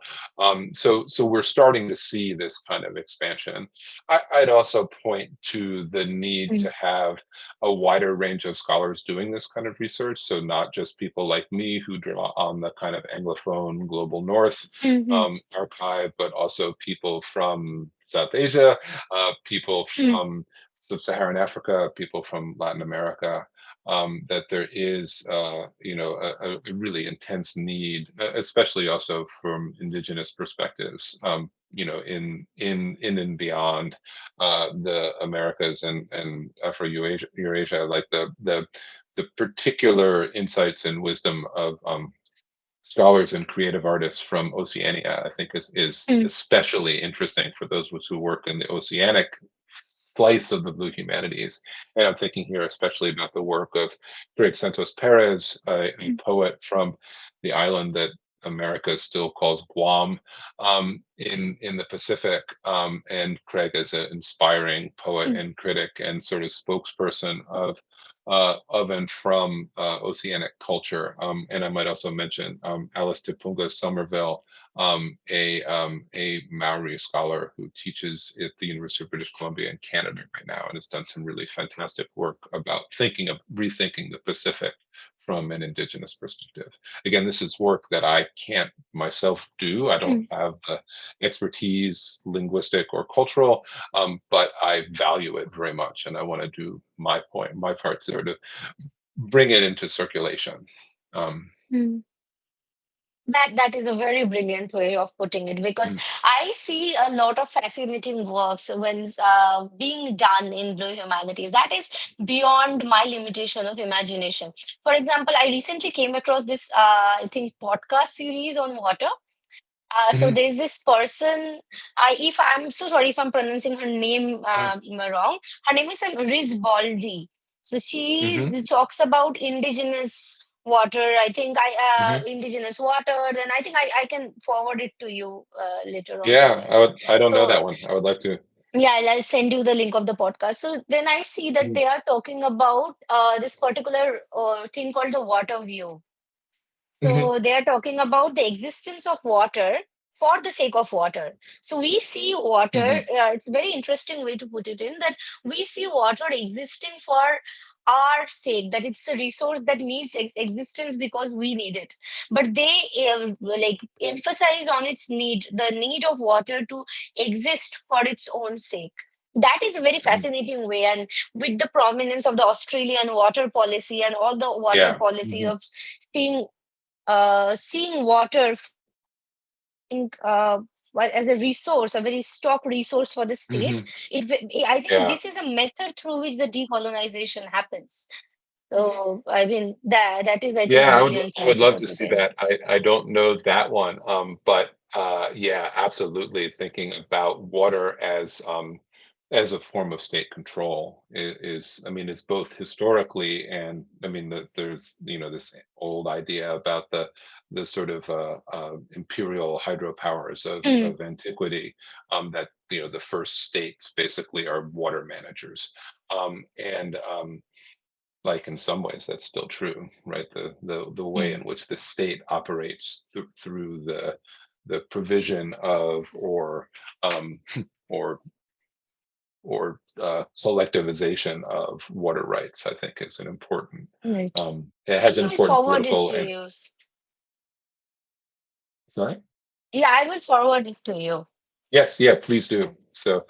So we're starting to see this kind of expansion. I'd also point to the need mm, to have a wider range of scholars doing this kind of research. So not just people like me who draw on the kind of Anglophone Global North mhm, archive, but also people from South Asia, people mm, from Sub-Saharan Africa, people from Latin America, that there is, a really intense need, especially also from indigenous perspectives, in and beyond the Americas and Eurasia, like the particular insights and wisdom of scholars and creative artists from Oceania, I think is mm, especially interesting for those of us who work in the oceanic slice of the blue humanities. And I'm thinking here especially about the work of Greg Santos Perez, a mm, poet from the island that America still calls Guam, in the Pacific. And Craig is an inspiring poet mm, and critic and sort of spokesperson of and from oceanic culture. And I might also mention Alice Tepunga Somerville, a Maori scholar who teaches at the University of British Columbia in Canada right now, and has done some really fantastic work about rethinking the Pacific from an indigenous perspective. Again, this is work that I can't myself do. I don't mm, have the expertise, linguistic or cultural, but I value it very much, and I want to do my part to sort of bring it into circulation. Um, mm. That is a very brilliant way of putting it, because mm, I see a lot of fascinating works when being done in blue humanities that is beyond my limitation of imagination. For example, I recently came across this I think podcast series on water. So mhm, there's this person. If I'm so sorry if I'm pronouncing her name uh, wrong. Her name is Riz Baldi. So mhm, she talks about indigenous water. I think mhm. indigenous water. Then I think I can forward it to you later on as Yeah, well. I don't know So that one. I would like to. yeah, I'll send you the link of the podcast. So then I see that Mhm, they are talking about this particular thing called the water view. mhm, So they are talking about the existence of water for the sake of water. So we see water, mhm, it's a very interesting way to put it in that we see water existing for our sake, that it's a resource that needs existence because we need it. But they like emphasize on its need, the need of water to exist for its own sake. That is a very mhm. fascinating way. And with the prominence of the Australian water policy and all the water Yeah. policy Mhm, of seeing seeing water, think, as a resource, a very stock resource for the state. mhm. I think Yeah. this is a method through which the decolonization happens. So I mean that is I think a Yeah, brilliant I would point you love put to it see in. that. I don't know that one, but yeah, absolutely. Thinking about water as a form of state control is, I mean, is both historically, and I mean, there's this old idea about the sort of imperial hydropowers Mm, of antiquity, that the first states basically are water managers, and like in some ways that's still true, right? The way mm, in which the state operates through the provision of, um, or collectivization of water rights, I think is an important, right. it has an I'll important forward it political to and, you. sorry. Yeah, I will forward it to you. Yes, yeah, please Yeah. do. So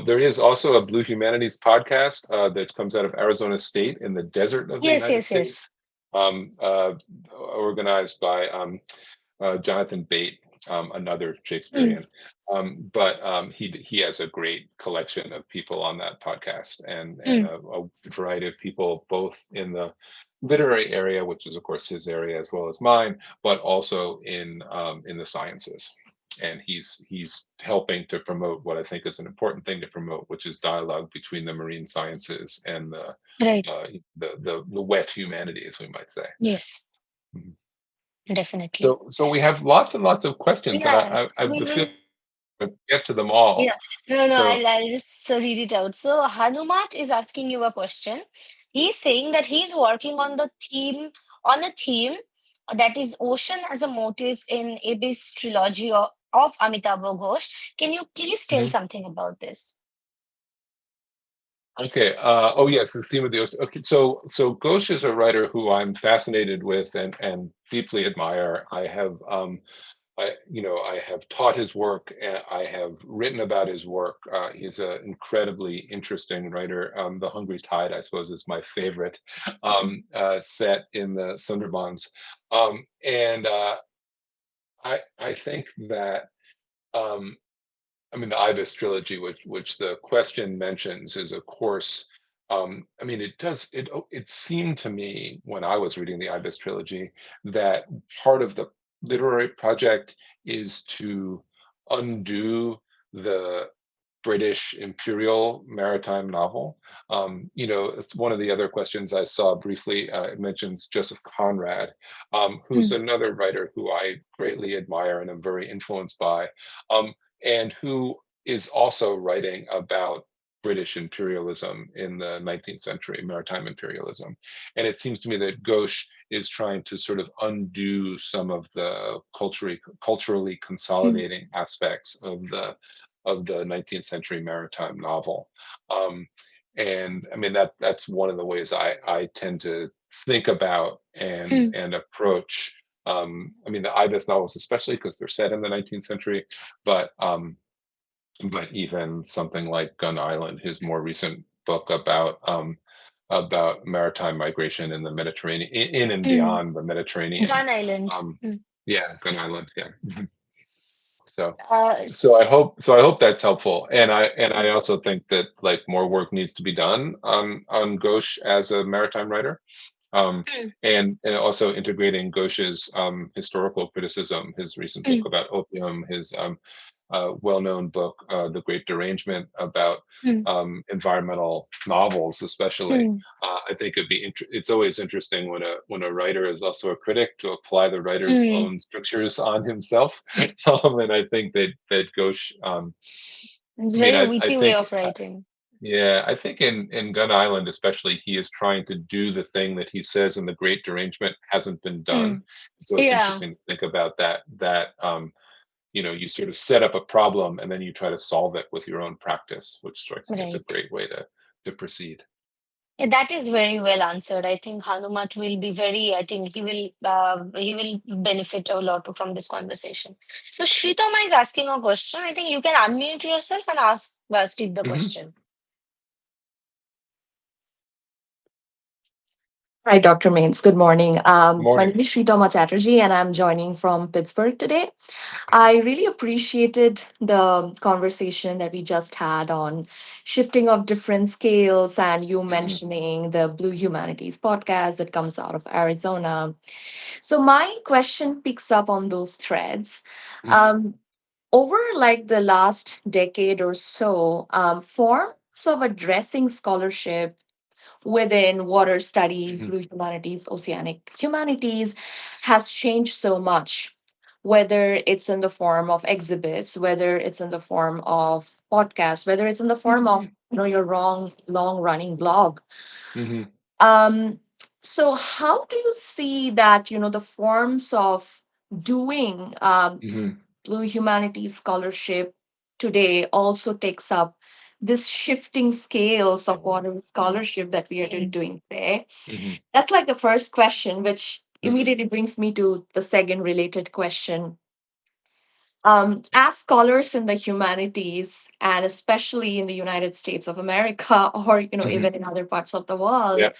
there is also a Blue Humanities podcast that comes out of Arizona State in the desert of the Yes, United yes, yes. States, um, uh, organized by Jonathan Bate, another Mm, Shakespearean. But he has a great collection of people on that podcast, and mm, a variety of people, both in the literary area, which is of course his area as well as mine, but also in the sciences. And he's helping to promote what I think is an important thing to promote, which is dialogue between the marine sciences and right. the wet humanities, we might say. Yes, Mhm. definitely. So we have lots and lots of questions, and Yes, I we feel will. to get to them all. Yeah. No, no, So I'll just read it out. So Hanumat is asking you a question. He's saying that he's working on a theme that is ocean as a motif in Abyss trilogy of Amitabh Ghosh. Can you please tell mhm. something about this? Okay. Oh yes, the theme of the ocean. Okay, so Ghosh is a writer who I'm fascinated with and deeply admire. I have taught his work. I have written about his work. He's an incredibly interesting writer. The Hungry Tide, I suppose, is my favorite, set in the Sundarbans, and I think that. Um, I mean, the Ibis trilogy, which the question mentions, is of course. I mean, it seemed to me when I was reading the Ibis trilogy that part of the literary project is to undo the British imperial maritime novel. It's one of the other questions I saw briefly. It mentions Joseph Conrad, who's Mm, another writer who I greatly admire and am very influenced by, um, and who is also writing about British imperialism in the 19th century, maritime imperialism. And it seems to me that Ghosh is trying to sort of undo some of the culturally mm, consolidating aspects of the 19th century maritime novel. Um, and I mean that's one of the ways I tend to think about mm. and approach. I mean the Ibis novels, especially because they're set in the 19th century, but even something like Gun Island, his more recent book about maritime migration in the Mediterranean, in and Mm. beyond the Mediterranean. Gun Island. Um, Mm. yeah, Gun Island. Yeah. So S- I hope that's helpful. And I also think that like more work needs to be done on Ghosh as a maritime writer. Um, mm, and also integrating Ghosh's historical criticism, his recent book mm, about opium, his well-known book, The Great Derangement, about mm, environmental novels, especially. mm, I think it's always interesting when a writer is also a critic to apply the writer's mm. own strictures on himself. And I think that Ghosh, It's I mean, very I witty way think of writing. yeah, I think in Gun Island, especially, he is trying to do the thing that he says in The Great Derangement hasn't been done. Mm. So it's Yeah, interesting to think about that you sort of set up a problem and then you try to solve it with your own practice, which strikes me as a right. great way to proceed. Yeah, that is very well answered. I think Hanumat will be very, I think he will benefit a lot from this conversation. So Shritama is asking a question. I think you can unmute yourself and ask Steve the Hmm. question. Hi, Dr. Mains. Good morning. My Morning. name is Sritama Chatterjee, and I'm joining from Pittsburgh today. I really appreciated the conversation that we just had on shifting of different scales, and you Hmm. mentioning the Blue Humanities podcast that comes out of Arizona. So, my question picks up on those threads. Um, Over like the last decade or so, forms of addressing scholarship within water studies, Hmm. blue humanities, oceanic humanities has changed so much. Whether it's in the form of exhibits, whether it's in the form of podcasts, whether it's in the form of your long running blog. Hmm. Um, so how do you see that the forms of doing Hmm. Blue Humanities scholarship today also takes up this shifting scales of water scholarship that we are doing today? Hmm. That's like the first question, which Hmm. immediately brings me to the second related question. As scholars in the humanities, and especially in the United States of America, or Hmm. even in other parts of the world, Yeah.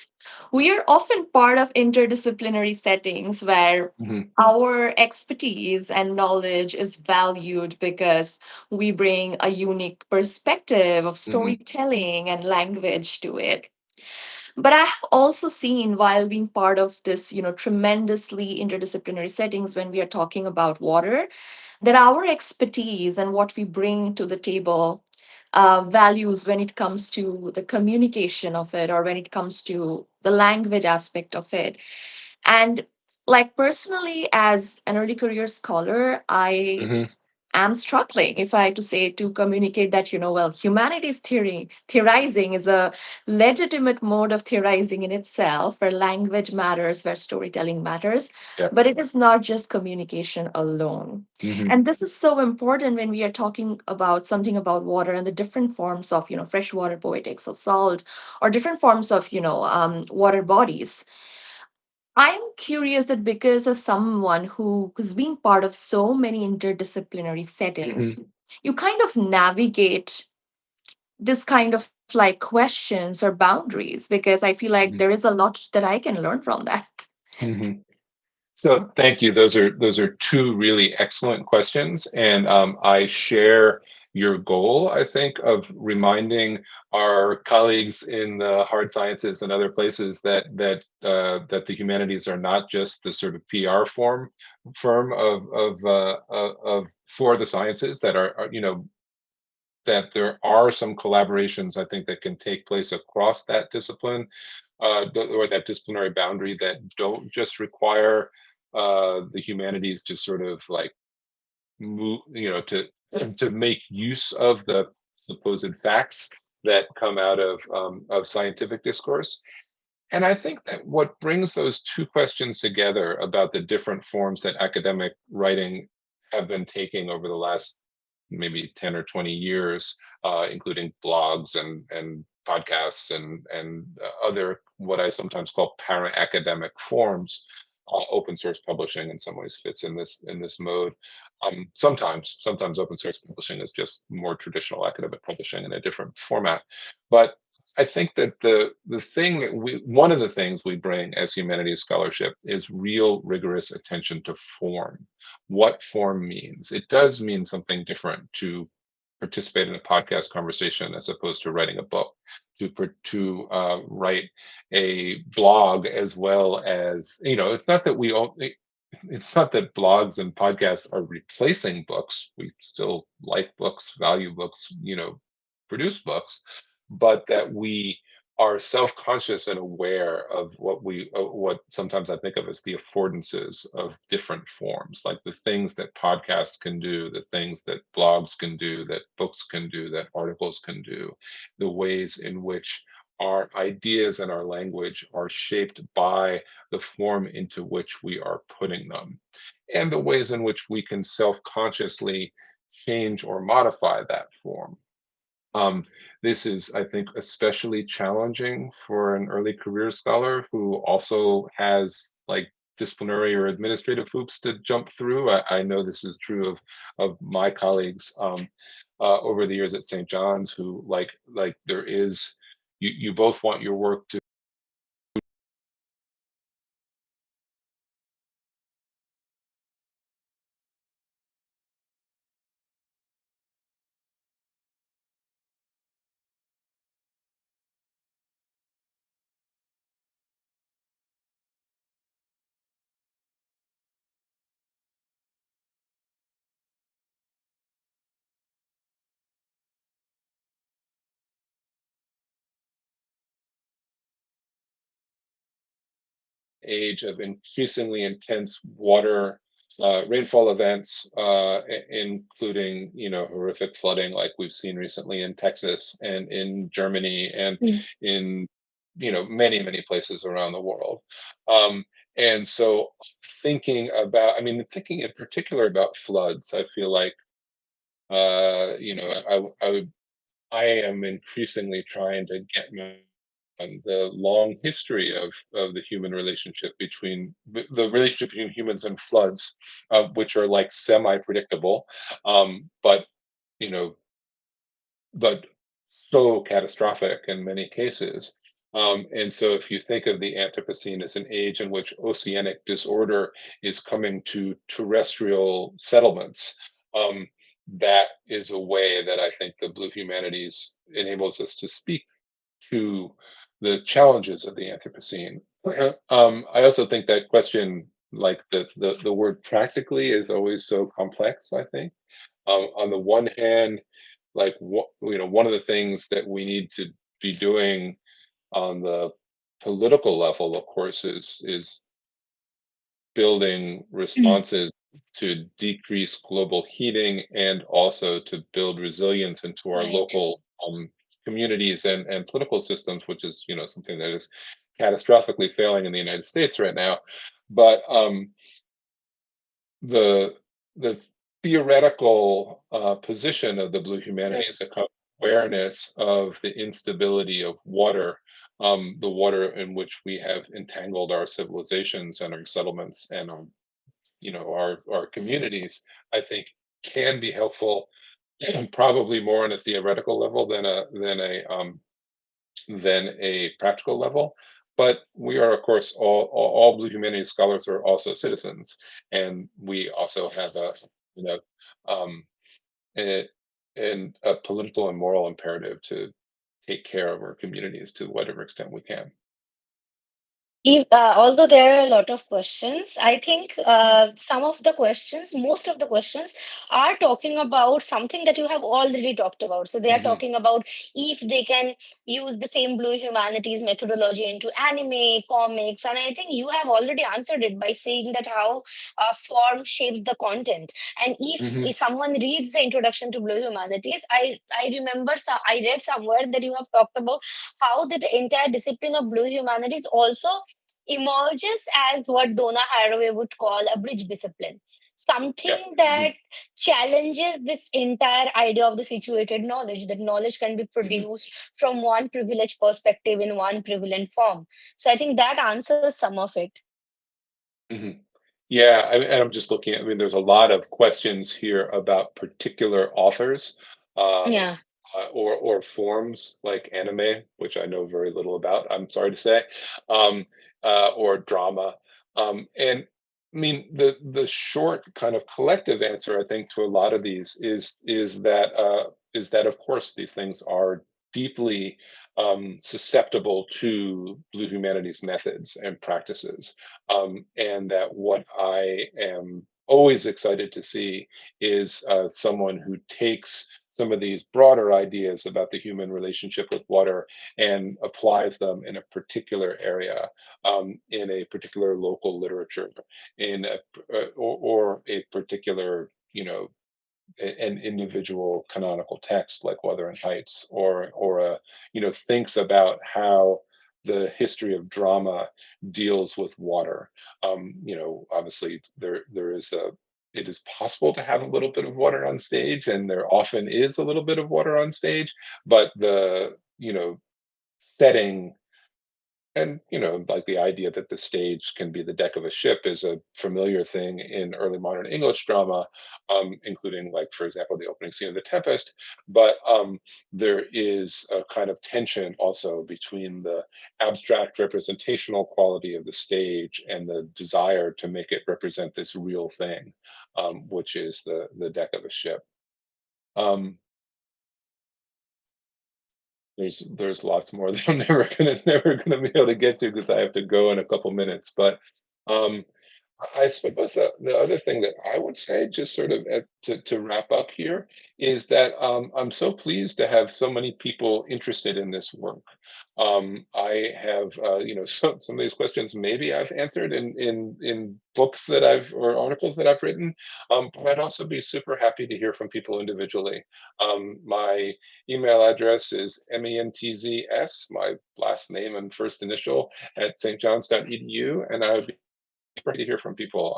we are often part of interdisciplinary settings where Hmm. our expertise and knowledge is valued because we bring a unique perspective of Hmm. storytelling and language to it. But I have also seen, while being part of this tremendously interdisciplinary settings, when we are talking about water, that our expertise and what we bring to the table values when it comes to the communication of it, or when it comes to the language aspect of it. And like personally, as an early career scholar, I Hmm. am struggling, if I to say, to communicate that, well, humanities theorizing is a legitimate mode of theorizing in itself, where language matters, where storytelling matters, Yeah. but it is not just communication alone. Hmm. And this is so important when we are talking about something about water and the different forms of, freshwater poetics or salt, or different forms of, water bodies. I'm curious that because as someone who has been part of so many interdisciplinary Hmm. settings, you kind of navigate this kind of like questions or boundaries, because I feel like there is a lot that I can learn from that. Hmm. So thank you. Those are two really excellent questions, and I share your goal. I think of reminding our colleagues in the hard sciences and other places that the humanities are not just the sort of PR firm of for the sciences that are that there are some collaborations I think that can take place across that discipline or that disciplinary boundary that don't just require the humanities to sort of like move, to make use of the supposed facts that come out of scientific discourse. And I think that what brings those two questions together about the different forms that academic writing have been taking over the last maybe 10 or 20 years, including blogs and podcasts and other what I sometimes call para academic forms. Open source publishing in some ways fits in this mode. Sometimes open source publishing is just more traditional academic publishing in a different format. But I think that the thing that one of the things we bring as humanities scholarship is real rigorous attention to form. What form means. It does mean something different to participate in a podcast conversation as opposed to writing a book, to write a blog as well as It's not that it's not that blogs and podcasts are replacing books. We still like books, value books, produce books, but that we are self-conscious and aware of what sometimes I think of as the affordances of different forms, like the things that podcasts can do, the things that blogs can do, that books can do, that articles can do, the ways in which our ideas and our language are shaped by the form into which we are putting them, and the ways in which we can self-consciously change or modify that form. Um, this is, I think, especially challenging for an early career scholar who also has like disciplinary or administrative hoops to jump through. I know this is true of my colleagues over the years at St. John's, who like there is you both want your work to age of increasingly intense water rainfall events, including horrific flooding like we've seen recently in Texas and in Germany and Mm. in many places around the world. Um, and so thinking in particular about floods, I feel like I am increasingly trying to get on the long history of the human relationship between the relationship between humans and floods, which are like semi-predictable, but you know, but so catastrophic in many cases. And so, if you think of the Anthropocene as an age in which oceanic disorder is coming to terrestrial settlements, um, that is a way that I think the Blue Humanities enables us to speak to the challenges of the Anthropocene. I also think that question, like the word practically, is always so complex. I think on the one hand, like one of the things that we need to be doing on the political level, of course, is building Mm. responses to decrease global heating and also to build resilience into our Right. local communities and political systems, which is something that is catastrophically failing in the United States right now. But the the theoretical position of the Blue Mm. Humanities, a kind of awareness of the instability of water, the water in which we have entangled our civilizations and our settlements and our communities, I think can be helpful, probably more on a theoretical level than a practical level. But we are, of course, all Blue Humanities scholars are also citizens, and we also have you know um, a, a political and moral imperative to take care of our communities to whatever extent we can. Although there are a lot of questions, I think most of the questions are talking about something that you have already talked about. So they are Hmm. talking about if they can use the same Blue Humanities methodology into anime, comics, and I think you have already answered it by saying that how form shapes the content. And if Hmm. someone reads the introduction to Blue Humanities, I remember I read somewhere that you have talked about how the entire discipline of Blue Humanities also emerges as what Donna Haraway would call a bridge discipline. Yeah. Something Hmm. that challenges this entire idea of the situated knowledge, that knowledge can be Hmm. produced from one privileged perspective in one prevalent form. So I think that answers some of it. Hmm. Yeah, and I'm just looking at, there's a lot of questions here about particular authors, Yeah. or forms like anime, which I know very little about, I'm sorry to say, um, or drama. And the short kind of collective answer, I think, to a lot of these is that of course these things are deeply susceptible to Blue Humanities methods and practices, and that what I am always excited to see is someone who takes some of these broader ideas about the human relationship with water and applies them in a particular area, in a particular local literature, in or a particular, an individual canonical text like Wuthering Heights, or thinks about how the history of drama deals with water. Obviously there is a it is possible to have a little bit of water on stage, and there often is a little bit of water on stage, but the setting and like the idea that the stage can be the deck of a ship is a familiar thing in early modern English drama, including, like, for example, the opening scene of The Tempest. But there is a kind of tension also between the abstract representational quality of the stage and the desire to make it represent this real thing, which is the deck of a ship. Um, there's lots more that I'm never gonna be able to get to because I have to go in a couple minutes. But um, I suppose the other thing that I would say, just sort of to wrap up here, is that I'm so pleased to have so many people interested in this work. I have, some of these questions maybe I've answered in books that I've or articles that I've written, but I'd also be super happy to hear from people individually. My email address is mentzs, my last name and first initial, at stjohns.edu, and I would be great to hear from people.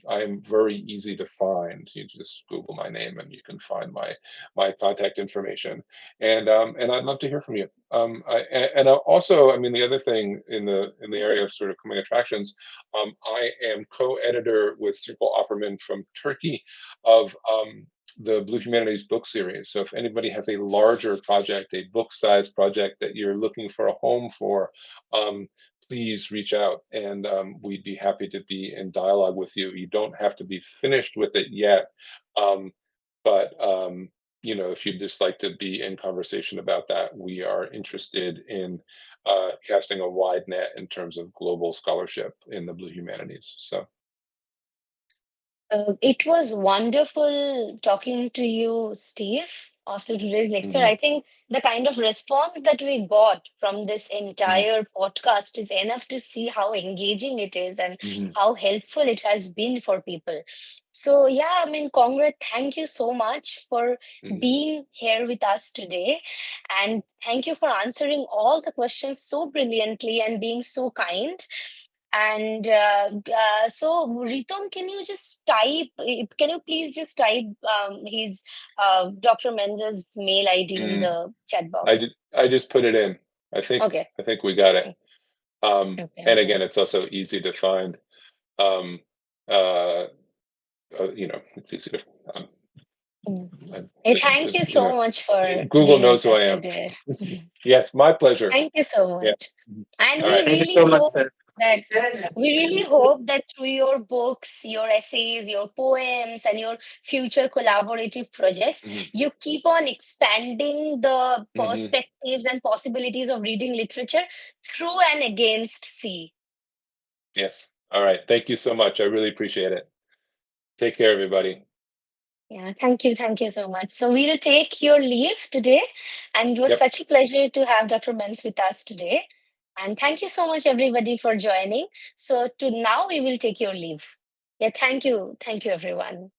I'm very easy to find. You just Google my name and you can find my contact information. And I'd love to hear from you. Also, I mean, the other thing in the area of sort of coming attractions, I am co-editor with Sirpal Opperman from Turkey of the Blue Humanities book series. So if anybody has a larger project, a book-sized project that you're looking for a home for, please reach out, and we'd be happy to be in dialogue with you. You don't have to be finished with it yet, um, but if you'd just like to be in conversation about that, we are interested in casting a wide net in terms of global scholarship in the Blue Humanities. So, It was wonderful talking to you, Steve, after today's lecture. mhm, I think the kind of response that we got from this mhm, entire podcast is enough to see how engaging it is and mhm, how helpful it has been for people. So, yeah, I mean, Congrats, thank you so much for mhm, being here with us today. And thank you for answering all the questions so brilliantly and being so kind. And so, Ritom, can you just can you please just type his Dr. Menz's mail ID in mhm. the chat box? I just put it in. I think Okay. I think we got it. Okay. And Okay. again, it's also easy to find. Um, uh, it's easy to. Um, Mm. uh, Thank you you know, so much for Google being knows with who us I am. today. Mhm. Yes, my pleasure. Thank you so Yeah. much. And All right. Thank you so much, sir. that we really hope that through your books, your essays, your poems, and your future collaborative projects, Hmm. you keep on expanding the Hmm. perspectives and possibilities of reading literature through and against sea. Yes. All right. Thank you so much. I really appreciate it. Take care, everybody. Yeah, thank you. Thank you so much. So we'll take your leave today. And it was Yep. such a pleasure to have Dr. Mentz with us today. And thank you so much, everybody, for joining. So to now, we will take your leave. Yeah, thank you. Thank you, everyone.